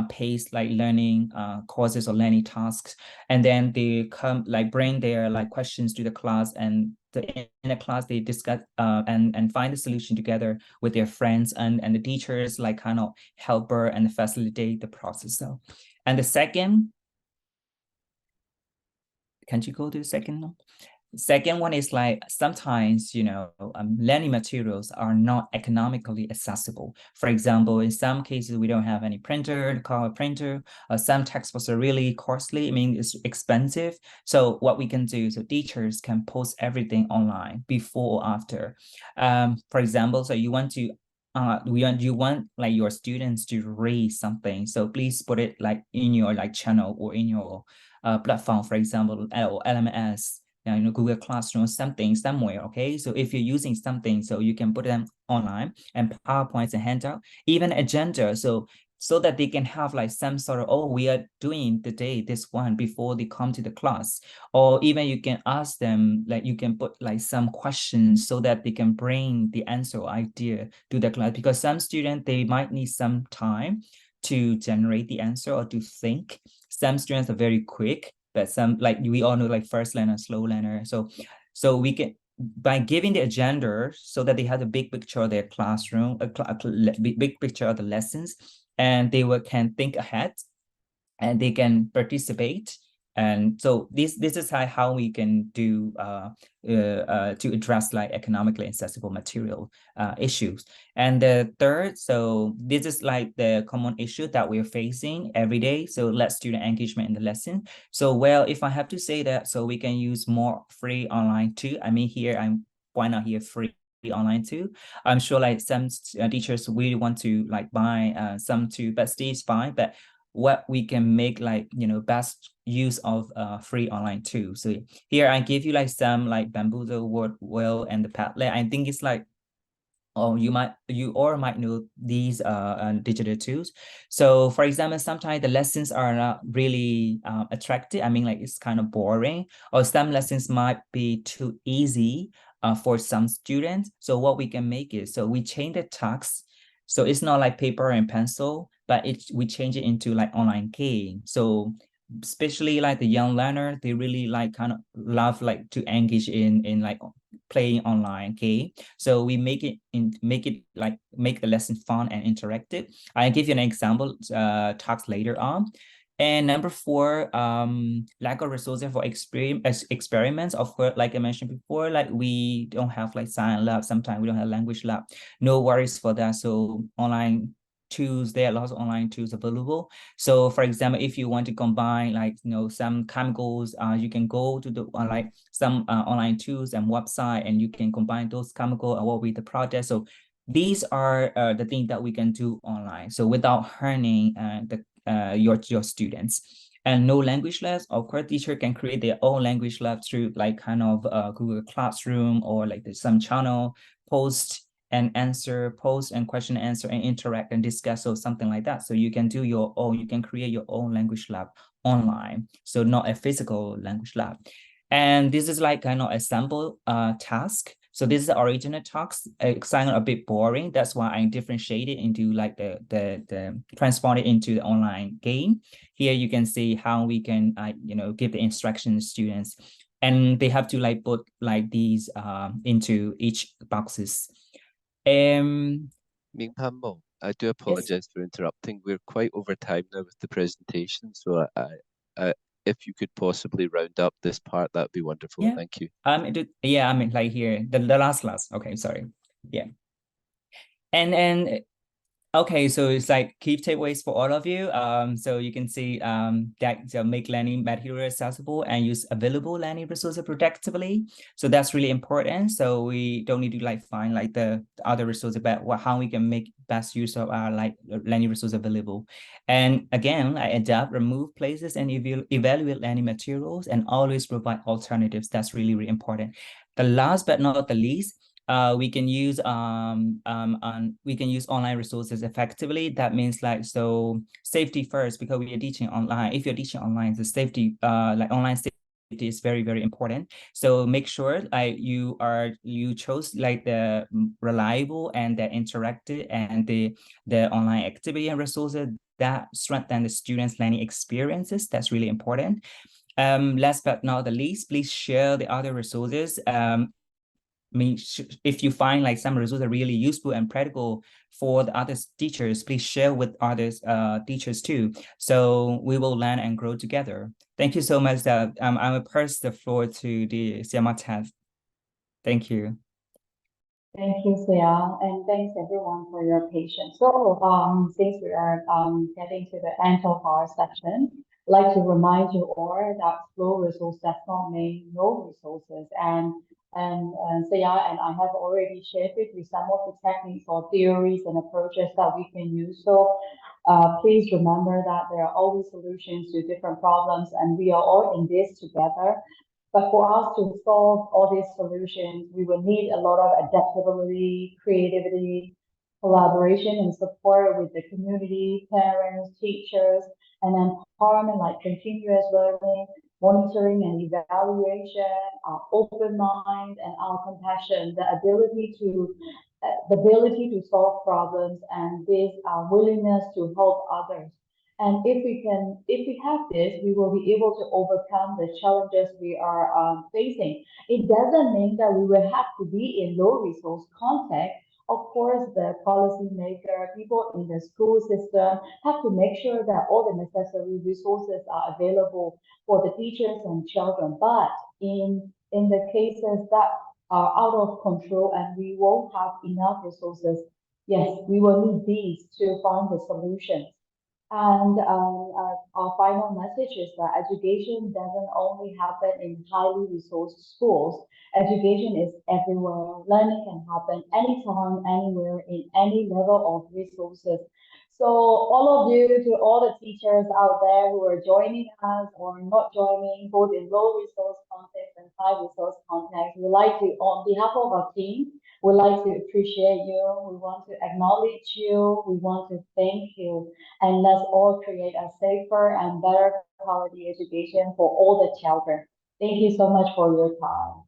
pace, like learning courses or learning tasks, and then they come like bring their like questions to the class, and in the class they discuss and find a solution together with their friends, and the teachers like kind of helper and facilitate the process. So, and the second, can you go to the second one? Second one is like sometimes, you know, learning materials are not economically accessible. For example, in some cases, we don't have any printer, color printer. Some textbooks are really costly. I mean, it's expensive. So what we can do, so teachers can post everything online before or after. For example, so you want to you want like your students to read something, so please put it like in your like channel or in your platform, for example, or LMS. Google Classroom, something somewhere. Okay, so if you're using something, so you can put them online, and PowerPoints and handout, even agenda, so that they can have like some sort of, oh, we are doing today this one before they come to the class. Or even you can ask them, like you can put like some questions so that they can bring the answer or idea to the class, because some students, they might need some time to generate the answer or to think. Some students are very quick, but some, like we all know, like first learner, slow learner. So we can, by giving the agenda so that they have a big picture of their classroom, big picture of the lessons, and they can think ahead and they can participate. And so this is how we can do to address like economically accessible material issues. And the third, so this is like the common issue that we're facing every day. So let's student engagement in the lesson. So, well, if I have to say that, so we can use more free online too. I mean, here I'm pointing out here free online too. I'm sure like some teachers really want to like buy some too, but still is fine. But what we can make like, best use of free online too. So here I give you like some like Bamboozle, WordWell, and the Padlet. I think it's like, oh, you might know these digital tools. So for example, sometimes the lessons are not really attractive. I mean, like it's kind of boring, or some lessons might be too easy for some students. So what we can make is, so we change the text. So it's not like paper and pencil, but we change it into like online game. So especially like the young learner, they really like kind of love like to engage in like playing online game. So we make the lesson fun and interactive. I'll give you an example talks later on. And number 4, lack of resources for experiments. Of course, like I mentioned before, like we don't have like science lab. Sometimes we don't have language lab. No worries for that. So online tools, there are lots of online tools available. So for example, if you want to combine like some chemicals, you can go to the like some online tools and website, and you can combine those chemicals or with the project. So these are the things that we can do online, so without harming your students. And no language labs, of course, teacher can create their own language lab through like kind of Google Classroom, or like there's some channel, post and question and answer, and interact and discuss, or something like that. So you can do your own, you can create your own language lab online, so not a physical language lab. And this is like kind of a sample task. So this is the original task, kind of a bit boring. That's why I differentiate it into like the transform it into the online game. Here you can see how we can give the instructions to students, and they have to like put like these into each boxes. Mingpan Mo, I do apologize for interrupting. We're quite over time now with the presentation, so if you could possibly round up this part, that'd be wonderful. Yeah. Thank you. Yeah, I mean, like here, the last. Okay, sorry. Yeah. And okay, so it's like key takeaways for all of you. So you can see that make learning material accessible and use available learning resources productively. So that's really important. So we don't need to like find like the other resources, but how we can make best use of our like learning resources available. And again, like adapt, remove places, and evaluate learning materials, and always provide alternatives. That's really, really important. The last but not the least, we can use online resources effectively. That means like, so safety first, because we are teaching online. If you're teaching online, the safety like online safety is very, very important. So make sure like you chose like the reliable and the interactive and the online activity and resources that strengthen the students' learning experiences. That's really important. Last but not the least, please share the other resources. I mean, if you find like some resources are really useful and practical for the other teachers, please share with others teachers too. So we will learn and grow together. Thank you so much. I will pass the floor to the Siamat. Thank you. Thank you, Sia, and thanks everyone for your patience. So, since we are getting to the end of our session, I'd like to remind you all that flow resource does not mean no resources, and Sia and I have already shared with you some of the techniques or theories and approaches that we can use. So, please remember that there are always solutions to different problems, and we are all in this together. But for us to solve all these solutions, we will need a lot of adaptability, creativity, collaboration, and support with the community, parents, teachers, and empowerment like continuous learning, monitoring and evaluation, our open mind and our compassion, the ability to solve problems, and this willingness to help others. And if we have this, we will be able to overcome the challenges we are facing. It doesn't mean that we will have to be in low resource context. Of course, the policymaker, people in the school system have to make sure that all the necessary resources are available for the teachers and children. But in the cases that are out of control and we won't have enough resources, yes, we will need these to find the solutions. And our final message is that education doesn't only happen in highly resourced schools. Education is everywhere. Learning can happen anytime, anywhere, in any level of resources. So all of you, to all the teachers out there who are joining us or not joining, both in low resource context and high resource context, we'd like to, on behalf of our team, we'd like to appreciate you. We want to acknowledge you. We want to thank you. And let's all create a safer and better quality education for all the children. Thank you so much for your time.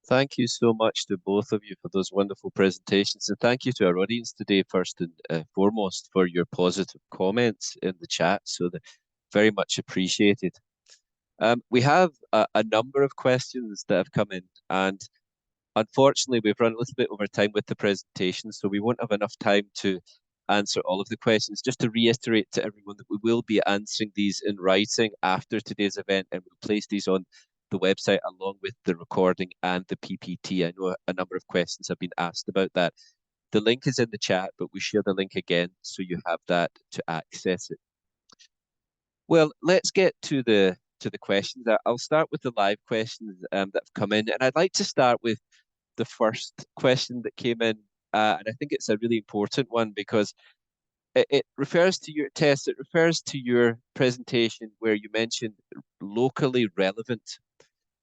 Thank you so much to both of you for those wonderful presentations. And thank you to our audience today, first and foremost, for your positive comments in the chat. So very much appreciated. We have a number of questions that have come in, and unfortunately, we've run a little bit over time with the presentation, so we won't have enough time to answer all of the questions. Just to reiterate to everyone that we will be answering these in writing after today's event, and we'll place these on the website along with the recording and the PPT. I know a number of questions have been asked about that. The link is in the chat, but we share the link again so you have that to access it. Well, let's get to the questions. I'll start with the live questions that have come in, and I'd like to start with the first question that came in, and I think it's a really important one because it refers to your test. It refers to your presentation where you mentioned locally relevant.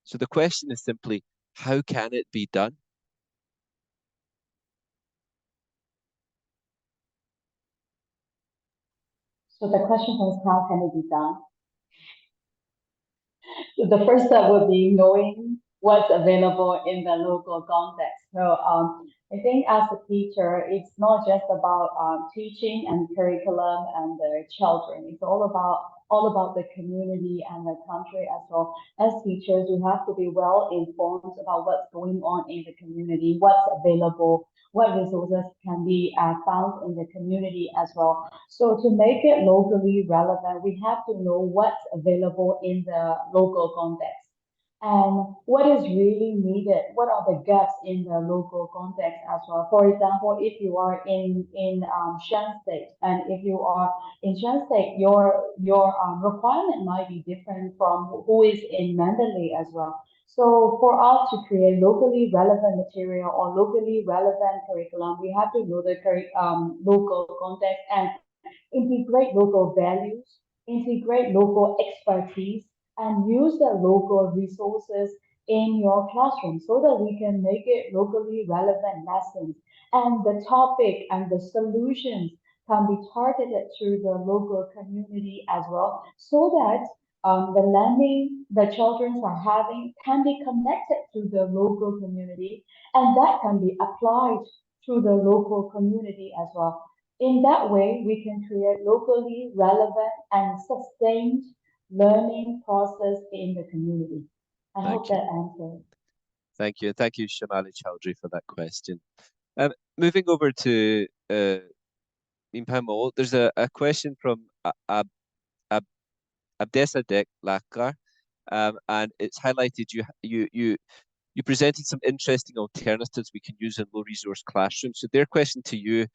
So the question is simply, how can it be done? So the question is, how can it be done? So the first step would be knowing what's available in the local context. So I think as a teacher, it's not just about teaching and curriculum and the children. It's all about the community and the country as well. As teachers, we have to be well informed about what's going on in the community, what's available, what resources can be found in the community as well. So to make it locally relevant, we have to know what's available in the local context and what is really needed. What are the gaps in the local context as well? For example, if you are in Shan State, and if you are in Shan State, your requirement might be different from who is in Mandalay as well. So for us to create locally relevant material or locally relevant curriculum, we have to know the local context and integrate local values, integrate local expertise, and use the local resources in your classroom so that we can make it locally relevant lessons. And the topic and the solutions can be targeted to the local community as well, so that the learning the children are having can be connected to the local community, and that can be applied to the local community as well. In that way, we can create locally relevant and sustained learning process in the community. I hope that answers. Thank you. Thank you, Shamali Chowdhury, for that question. Moving over to Impamo, there's a question from Abdesadek Lakar, and it's highlighted you presented some interesting alternatives we can use in low resource classrooms. So their question to you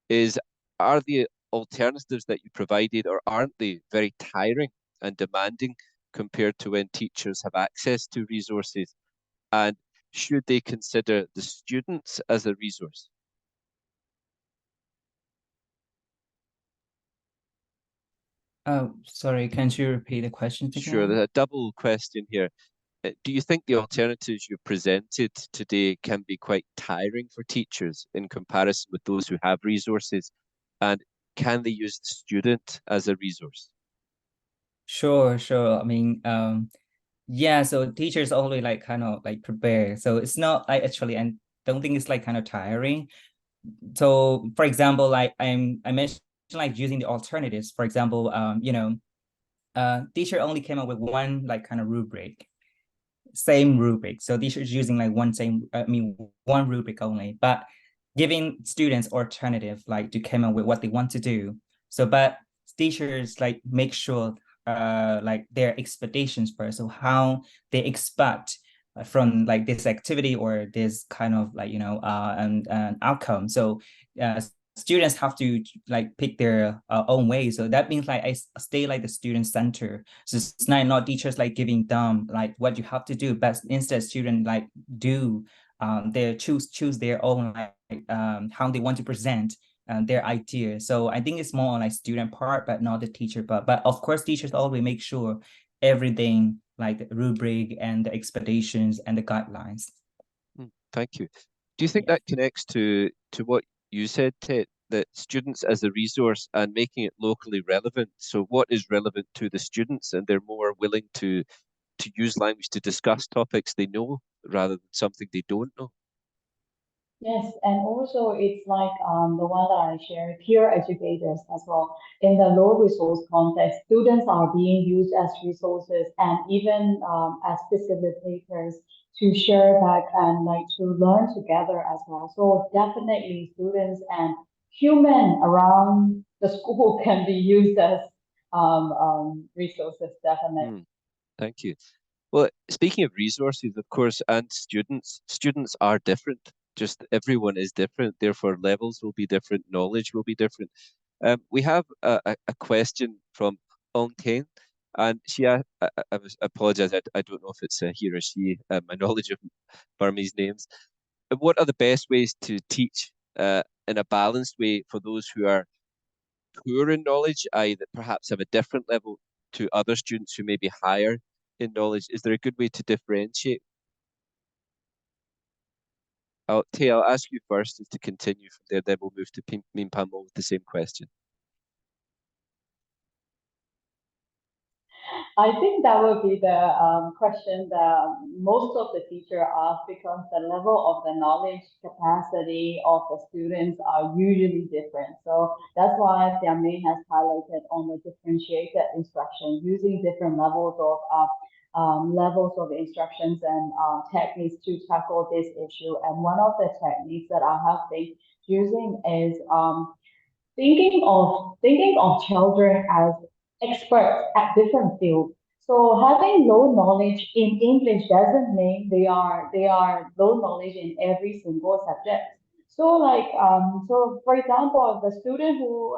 is, are the alternatives that you provided, or aren't they very tiring and demanding compared to when teachers have access to resources? And should they consider the students as a resource? Oh, sorry, can you repeat the question Sure, again? there's a double question here. Do you think the alternatives you presented today can be quite tiring for teachers in comparison with those who have resources? And can they use the student as a resource? Sure, sure. I mean, yeah, so teachers always like kind of like prepare. So it's not, I actually, I don't think it's like kind of tiring. So for example, like I mentioned like using the alternatives. For example, teacher only came up with one like kind of rubric, same rubric. So teachers using like one rubric only, but giving students alternative like to come up with what they want to do. So but teachers like make sure like their expectations first. So how they expect from like this activity or this kind of like an outcome. So students have to like pick their own way. So that means like I stay like the student center. So it's not teachers like giving them like what you have to do, but instead student like do they choose their own like how they want to present their idea. So I think it's more on like student part, but not the teacher part. But of course, teachers always make sure everything like the rubric and the expectations and the guidelines. Thank you. Do you think Yeah. that connects to what you said, Ted, that students as a resource and making it locally relevant? So what is relevant to the students, and they're more willing to use language to discuss topics they know rather than something they don't know? Yes, and also it's like the one that I shared, peer educators as well. In the low resource context, students are being used as resources and even as facilitators to share back and like to learn together as well. So definitely students and human around the school can be used as resources, definitely. Thank you. Well, speaking of resources, of course, and students are different. Just everyone is different, therefore levels will be different, knowledge will be different. We have a question from Ong Kane, and I apologize, I don't know if it's he or she, my knowledge of Burmese names. What are the best ways to teach in a balanced way for those who are poor in knowledge, i.e., that perhaps have a different level to other students who may be higher in knowledge? Is there a good way to differentiate? Tay, I'll ask you first to continue from there, then we'll move to Min Pamo with the same question. I think that would be the question that most of the teacher ask because the level of the knowledge capacity of the students are usually different. So that's why Xiaoming has highlighted on the differentiated instruction using different levels of instructions and techniques to tackle this issue. And one of the techniques that I have been using is thinking of children as experts at different fields. So having low knowledge in English doesn't mean they are low knowledge in every single subject. So for example, the student who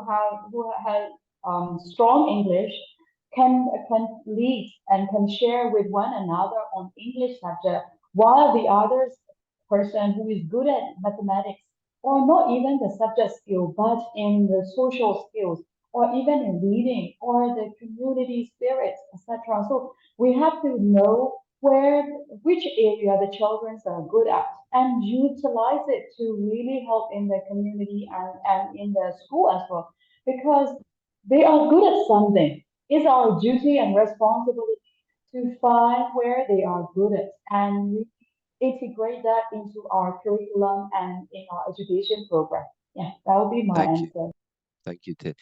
has strong English can lead and can share with one another on English subject, while the other person who is good at mathematics or not even the subject skill, but in the social skills, or even in reading, or the community spirit, etc. So we have to know which area the children are good at, and utilize it to really help in the community and in the school as well, because they are good at something. It's our duty and responsibility to find where they are good at and integrate that into our curriculum and in our education program. Yeah, that would be my Thank you. answer. Thank you, Tay.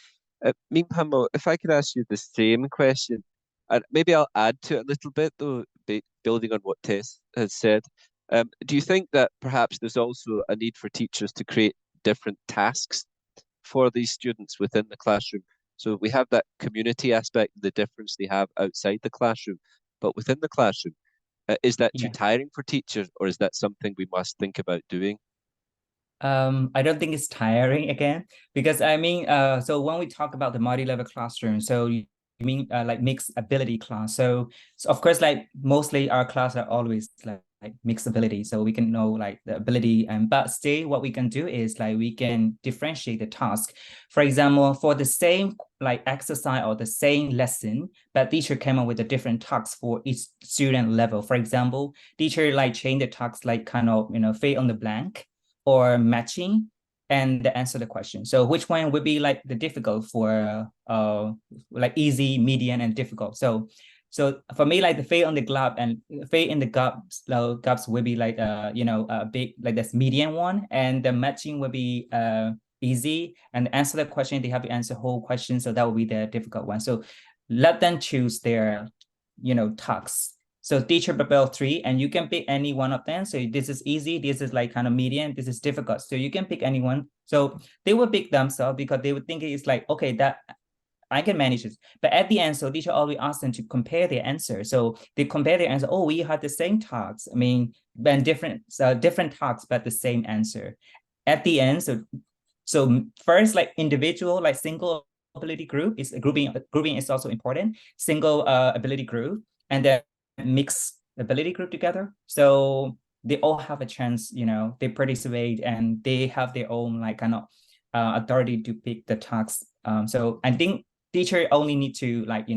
Min Pamo, if I could ask you the same question, and maybe I'll add to it a little bit, though, building on what Tess has said. Do you think that perhaps there's also a need for teachers to create different tasks for these students within the classroom? So we have that community aspect, the difference they have outside the classroom, but within the classroom, is that too Yeah. tiring for teachers, or is that something we must think about doing? I don't think it's tiring again, because I mean, so when we talk about the multi-level classroom, so you mean like mixed ability class. So of course, like mostly our class are always like mixed ability, so we can know like the ability. And but still, what we can do is like we can differentiate the task. For example, for the same like exercise or the same lesson, but teacher came up with a different task for each student level. For example, teacher like change the task like kind of fill in the blank or matching and answer the question. So which one would be like the difficult for like easy, medium, and difficult? So for me, like the fill in the gap and fill in the gaps will be like a big like this medium one, and the matching will be easy, and answer the question they have to answer whole question, so that will be the difficult one. So let them choose their tasks. So teacher prepare 3, and you can pick any one of them. So this is easy, this is like kind of medium, this is difficult. So you can pick anyone. So they will pick themselves because they would think it's like, okay, that I can manage this. But at the end, so teacher always asks them to compare their answer. So they compare their answer. Oh, we had the same tasks. I mean, then different tasks, but the same answer. At the end, so first, like individual, like single ability group is grouping. Grouping is also important. Single ability group, and then mix ability group together. So they all have a chance. They participate and they have their own like kind of authority to pick the tasks. So I think teacher only need to like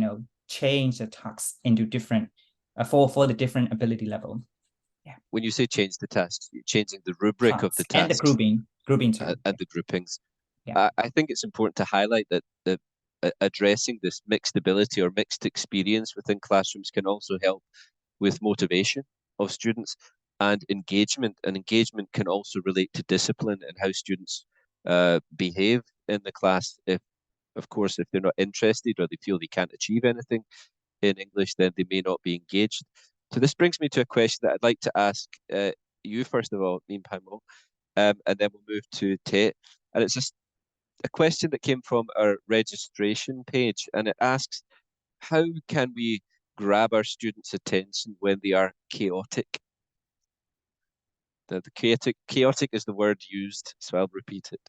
change the tasks into different for the different ability level. Yeah. When you say change the tasks, you're changing the rubric of the tasks and the grouping too. And the groupings. Yeah. I think it's important to highlight that addressing this mixed ability or mixed experience within classrooms can also help with motivation of students and engagement. And engagement can also relate to discipline and how students behave in the class. Of course, if they're not interested or they feel they can't achieve anything in English, then they may not be engaged. So this brings me to a question that I'd like to ask you, first of all, Min Pai Mo, and then we'll move to Tate. And it's just a question that came from our registration page, and it asks, how can we grab our students' attention when they are chaotic? The chaotic is the word used, so I'll repeat it.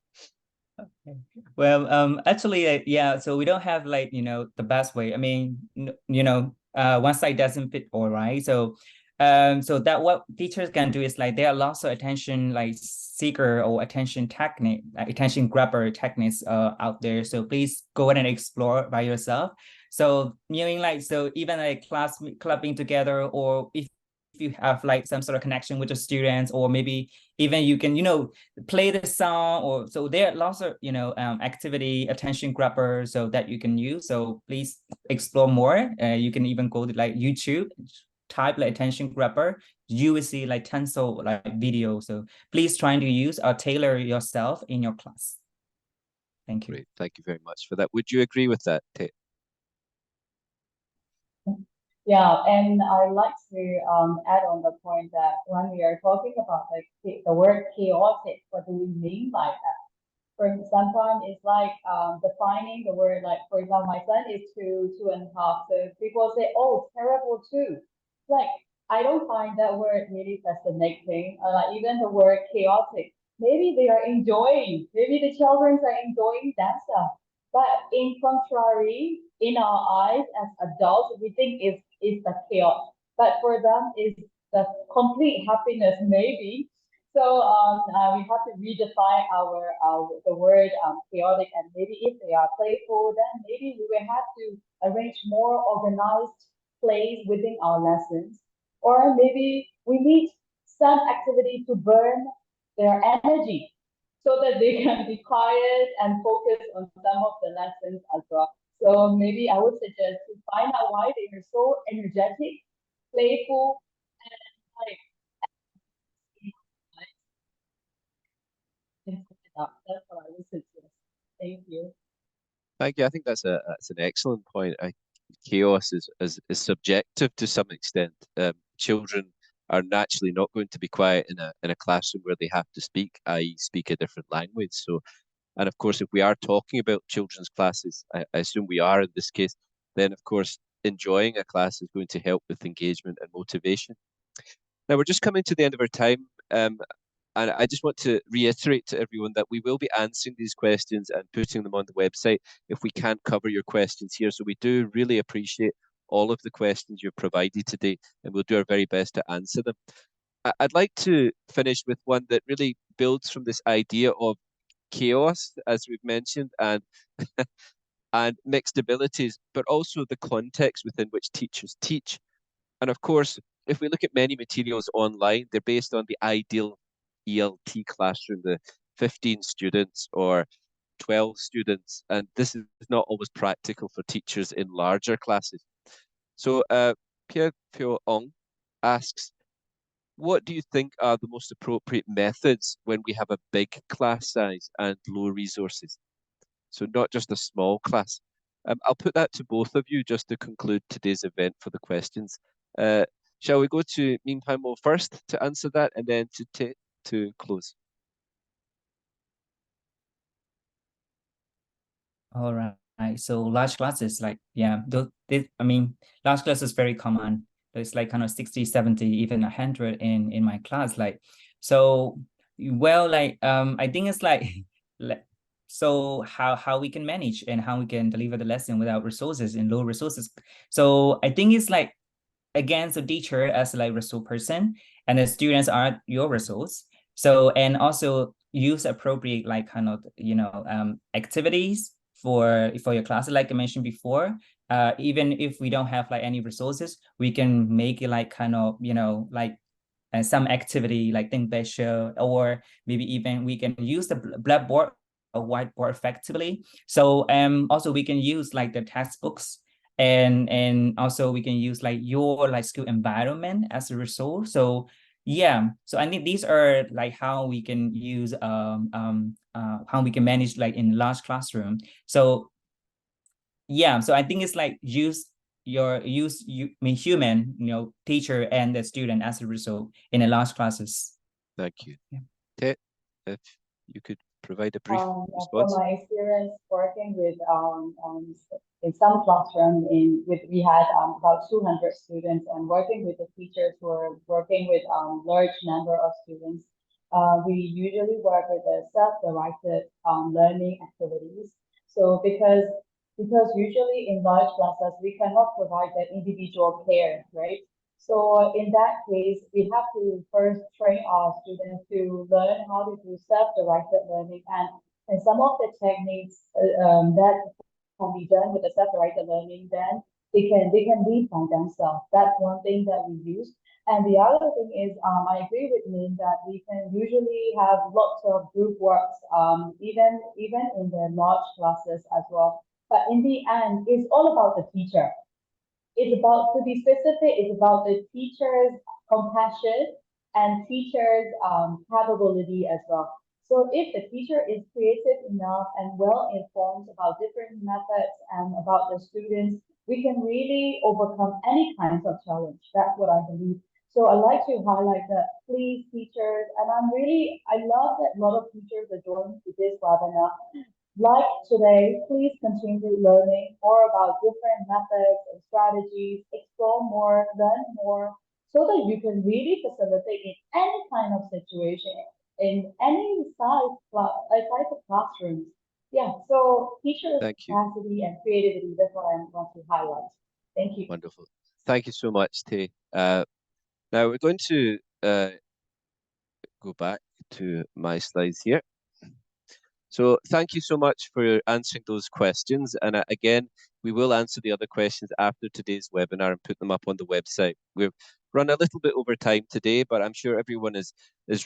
Okay. Well, actually, yeah. So we don't have like the best way. I mean, one side doesn't fit all, right? So, so that what teachers can do is like there are lots of attention like seeker or attention technique, attention grabber techniques out there. So please go ahead and explore by yourself. So meaning like even like class clubbing together, or if you have like some sort of connection with the students, or maybe even you can play the song, or so there are lots of activity attention grabber so that you can use. So please explore more. You can even go to like YouTube, type like attention grabber, you will see like tons of like videos. So please try to use or tailor yourself in your class. Thank you. Great, thank you very much for that. Would you agree with that, Tate? Yeah, and I like to add on the point that when we are talking about like the word chaotic, what do we mean by that? For sometimes it's like defining the word, like for example, my son is 2.5, so people say, oh, terrible too. Like I don't find that word really fascinating. Like even the word chaotic, maybe they are enjoying, maybe the children are enjoying that stuff. But in contrary, in our eyes as adults, we think is the chaos. But for them, is the complete happiness maybe. So we have to redefine the word chaotic, and maybe if they are playful, then maybe we will have to arrange more organized plays within our lessons, or maybe we need some activity to burn their energy so that they can be quiet and focus on some of the lessons as well. So maybe I would suggest to find out why they are so energetic, playful, and like that's what I would suggest. Thank you. Thank you. I think that's an excellent point. Chaos is subjective to some extent. Children are naturally not going to be quiet in a classroom where they have to speak, i.e., speak a different language. So, and of course, if we are talking about children's classes, I assume we are in this case, then of course enjoying a class is going to help with engagement and motivation. Now we're just coming to the end of our time. And I just want to reiterate to everyone that we will be answering these questions and putting them on the website if we can't cover your questions here. So we do really appreciate all of the questions you've provided today, and we'll do our very best to answer them. I'd like to finish with one that really builds from this idea of chaos, as we've mentioned, and and mixed abilities, but also the context within which teachers teach. And of course, if we look at many materials online, they're based on the ideal ELT classroom, the 15 students or 12 students, and this is not always practical for teachers in larger classes. So Pierre Phil Ong asks, what do you think are the most appropriate methods when we have a big class size and low resources? So not just a small class. I'll put that to both of you just to conclude today's event for the questions. Shall we go to Min Mo first to answer that, and then to close? All right. So large classes, like, yeah, I mean, large class is very common. There's like kind of 60, 70, even 100 in my class. Like, so, well, like, I think it's like, so how we can manage and how we can deliver the lesson without resources and low resources. So I think it's like, again, the teacher as like resource person, and the students are your resource. So, and also use appropriate like kind of, you know, activities for your class, like I mentioned before. Even if we don't have like any resources, we can make it like kind of, you know, like some activity like think show, or maybe even we can use the blackboard or whiteboard effectively. So also we can use like the textbooks, and also we can use like your like school environment as a resource. So yeah, so I think these are like how we can use how we can manage like in large classroom. So yeah, so I think it's like you mean human, you know, teacher and the student as a result in a large classes. Thank you. Yeah. Tet, if you could provide a brief From response. my experience working with in some classroom we had about 200 students, and working with the teachers who are working with large number of students, we usually work with the self-directed learning activities. So because usually in large classes we cannot provide that individual care, right? So in that case, we have to first train our students to learn how to do self-directed learning, and some of the techniques that can be done with the self-directed learning, then they can read by themselves. That's one thing that we use. And the other thing is, I agree with Min that we can usually have lots of group works, even in the large classes as well. But in the end, it's all about the teacher. It's about, to be specific, it's about the teacher's compassion and teacher's capability as well. So if the teacher is creative enough and well informed about different methods and about the students, we can really overcome any kinds of challenge. That's what I believe. So I like to highlight that, please, teachers, and I love that a lot of teachers are joining this webinar. Like today, please continue learning more about different methods and strategies, explore more, learn more, so that you can really facilitate in any kind of situation, in any size of classrooms. Yeah, so teachers' Thank you. capacity and creativity, that's what I want to highlight. Thank you. Wonderful. Thank you so much, Tay. Now we're going to go back to my slides here. So thank you so much for answering those questions. And again, we will answer the other questions after today's webinar and put them up on the website. We've run a little bit over time today, but I'm sure everyone is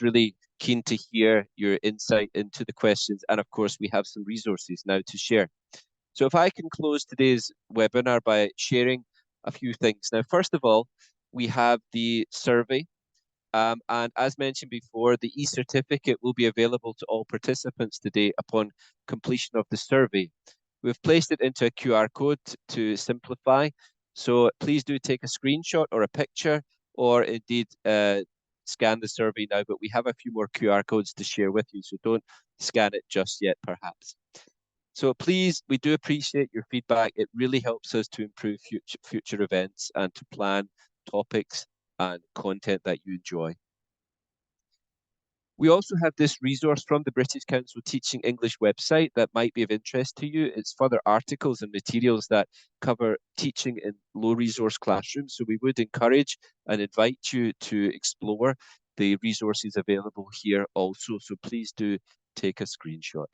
really keen to hear your insight into the questions. And of course, we have some resources now to share. So if I can close today's webinar by sharing a few things. Now, first of all, we have the survey. And as mentioned before, the e-certificate will be available to all participants today upon completion of the survey. We've placed it into a QR code to simplify. So please do take a screenshot or a picture, or indeed scan the survey now, but we have a few more QR codes to share with you, so don't scan it just yet, perhaps. So please, we do appreciate your feedback. It really helps us to improve future events and to plan topics and content that you enjoy. We also have this resource from the British Council Teaching English website that might be of interest to you. It's further articles and materials that cover teaching in low resource classrooms. So we would encourage and invite you to explore the resources available here also. So please do take a screenshot.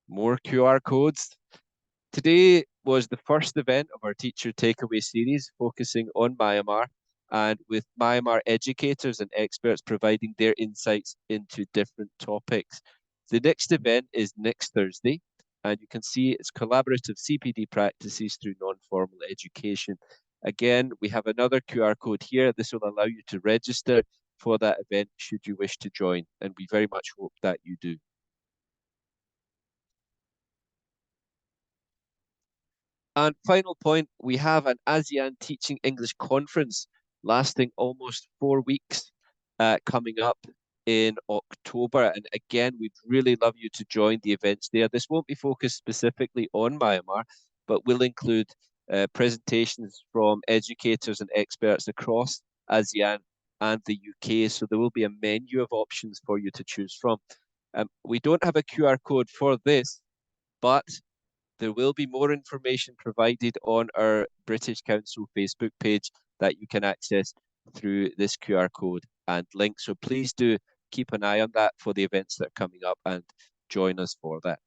More QR codes. Today was the first event of our Teacher Takeaway series focusing on Myanmar, and with Myanmar educators and experts providing their insights into different topics. The next event is next Thursday, and you can see it's collaborative CPD practices through non-formal education. Again, we have another QR code here. This will allow you to register for that event should you wish to join, and we very much hope that you do. And final point, we have an ASEAN Teaching English Conference lasting almost 4 weeks coming up in October. And again, we'd really love you to join the events there. This won't be focused specifically on Myanmar, but will include presentations from educators and experts across ASEAN and the UK. So there will be a menu of options for you to choose from. We don't have a QR code for this, but there will be more information provided on our British Council Facebook page that you can access through this QR code and link. So please do keep an eye on that for the events that are coming up and join us for that.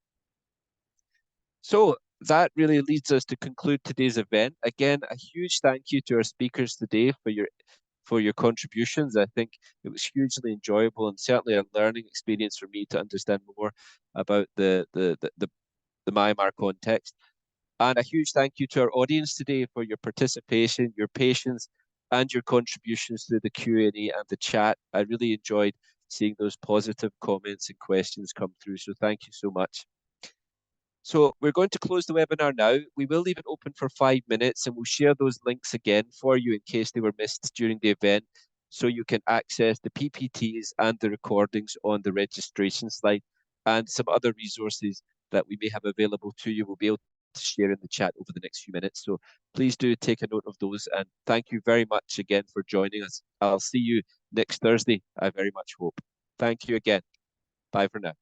So that really leads us to conclude today's event. Again, a huge thank you to our speakers today for your contributions. I think it was hugely enjoyable and certainly a learning experience for me to understand more about the Myanmar context. And a huge thank you to our audience today for your participation, your patience, and your contributions through the Q&A and the chat. I really enjoyed seeing those positive comments and questions come through, so thank you so much. So we're going to close the webinar now. We will leave it open for 5 minutes, and we'll share those links again for you in case they were missed during the event, so you can access the PPTs and the recordings on the registration slide, and some other resources that we may have available to you. We'll be able to share in the chat over the next few minutes. So please do take a note of those, and thank you very much again for joining us. I'll see you next Thursday, I very much hope. Thank you again. Bye for now.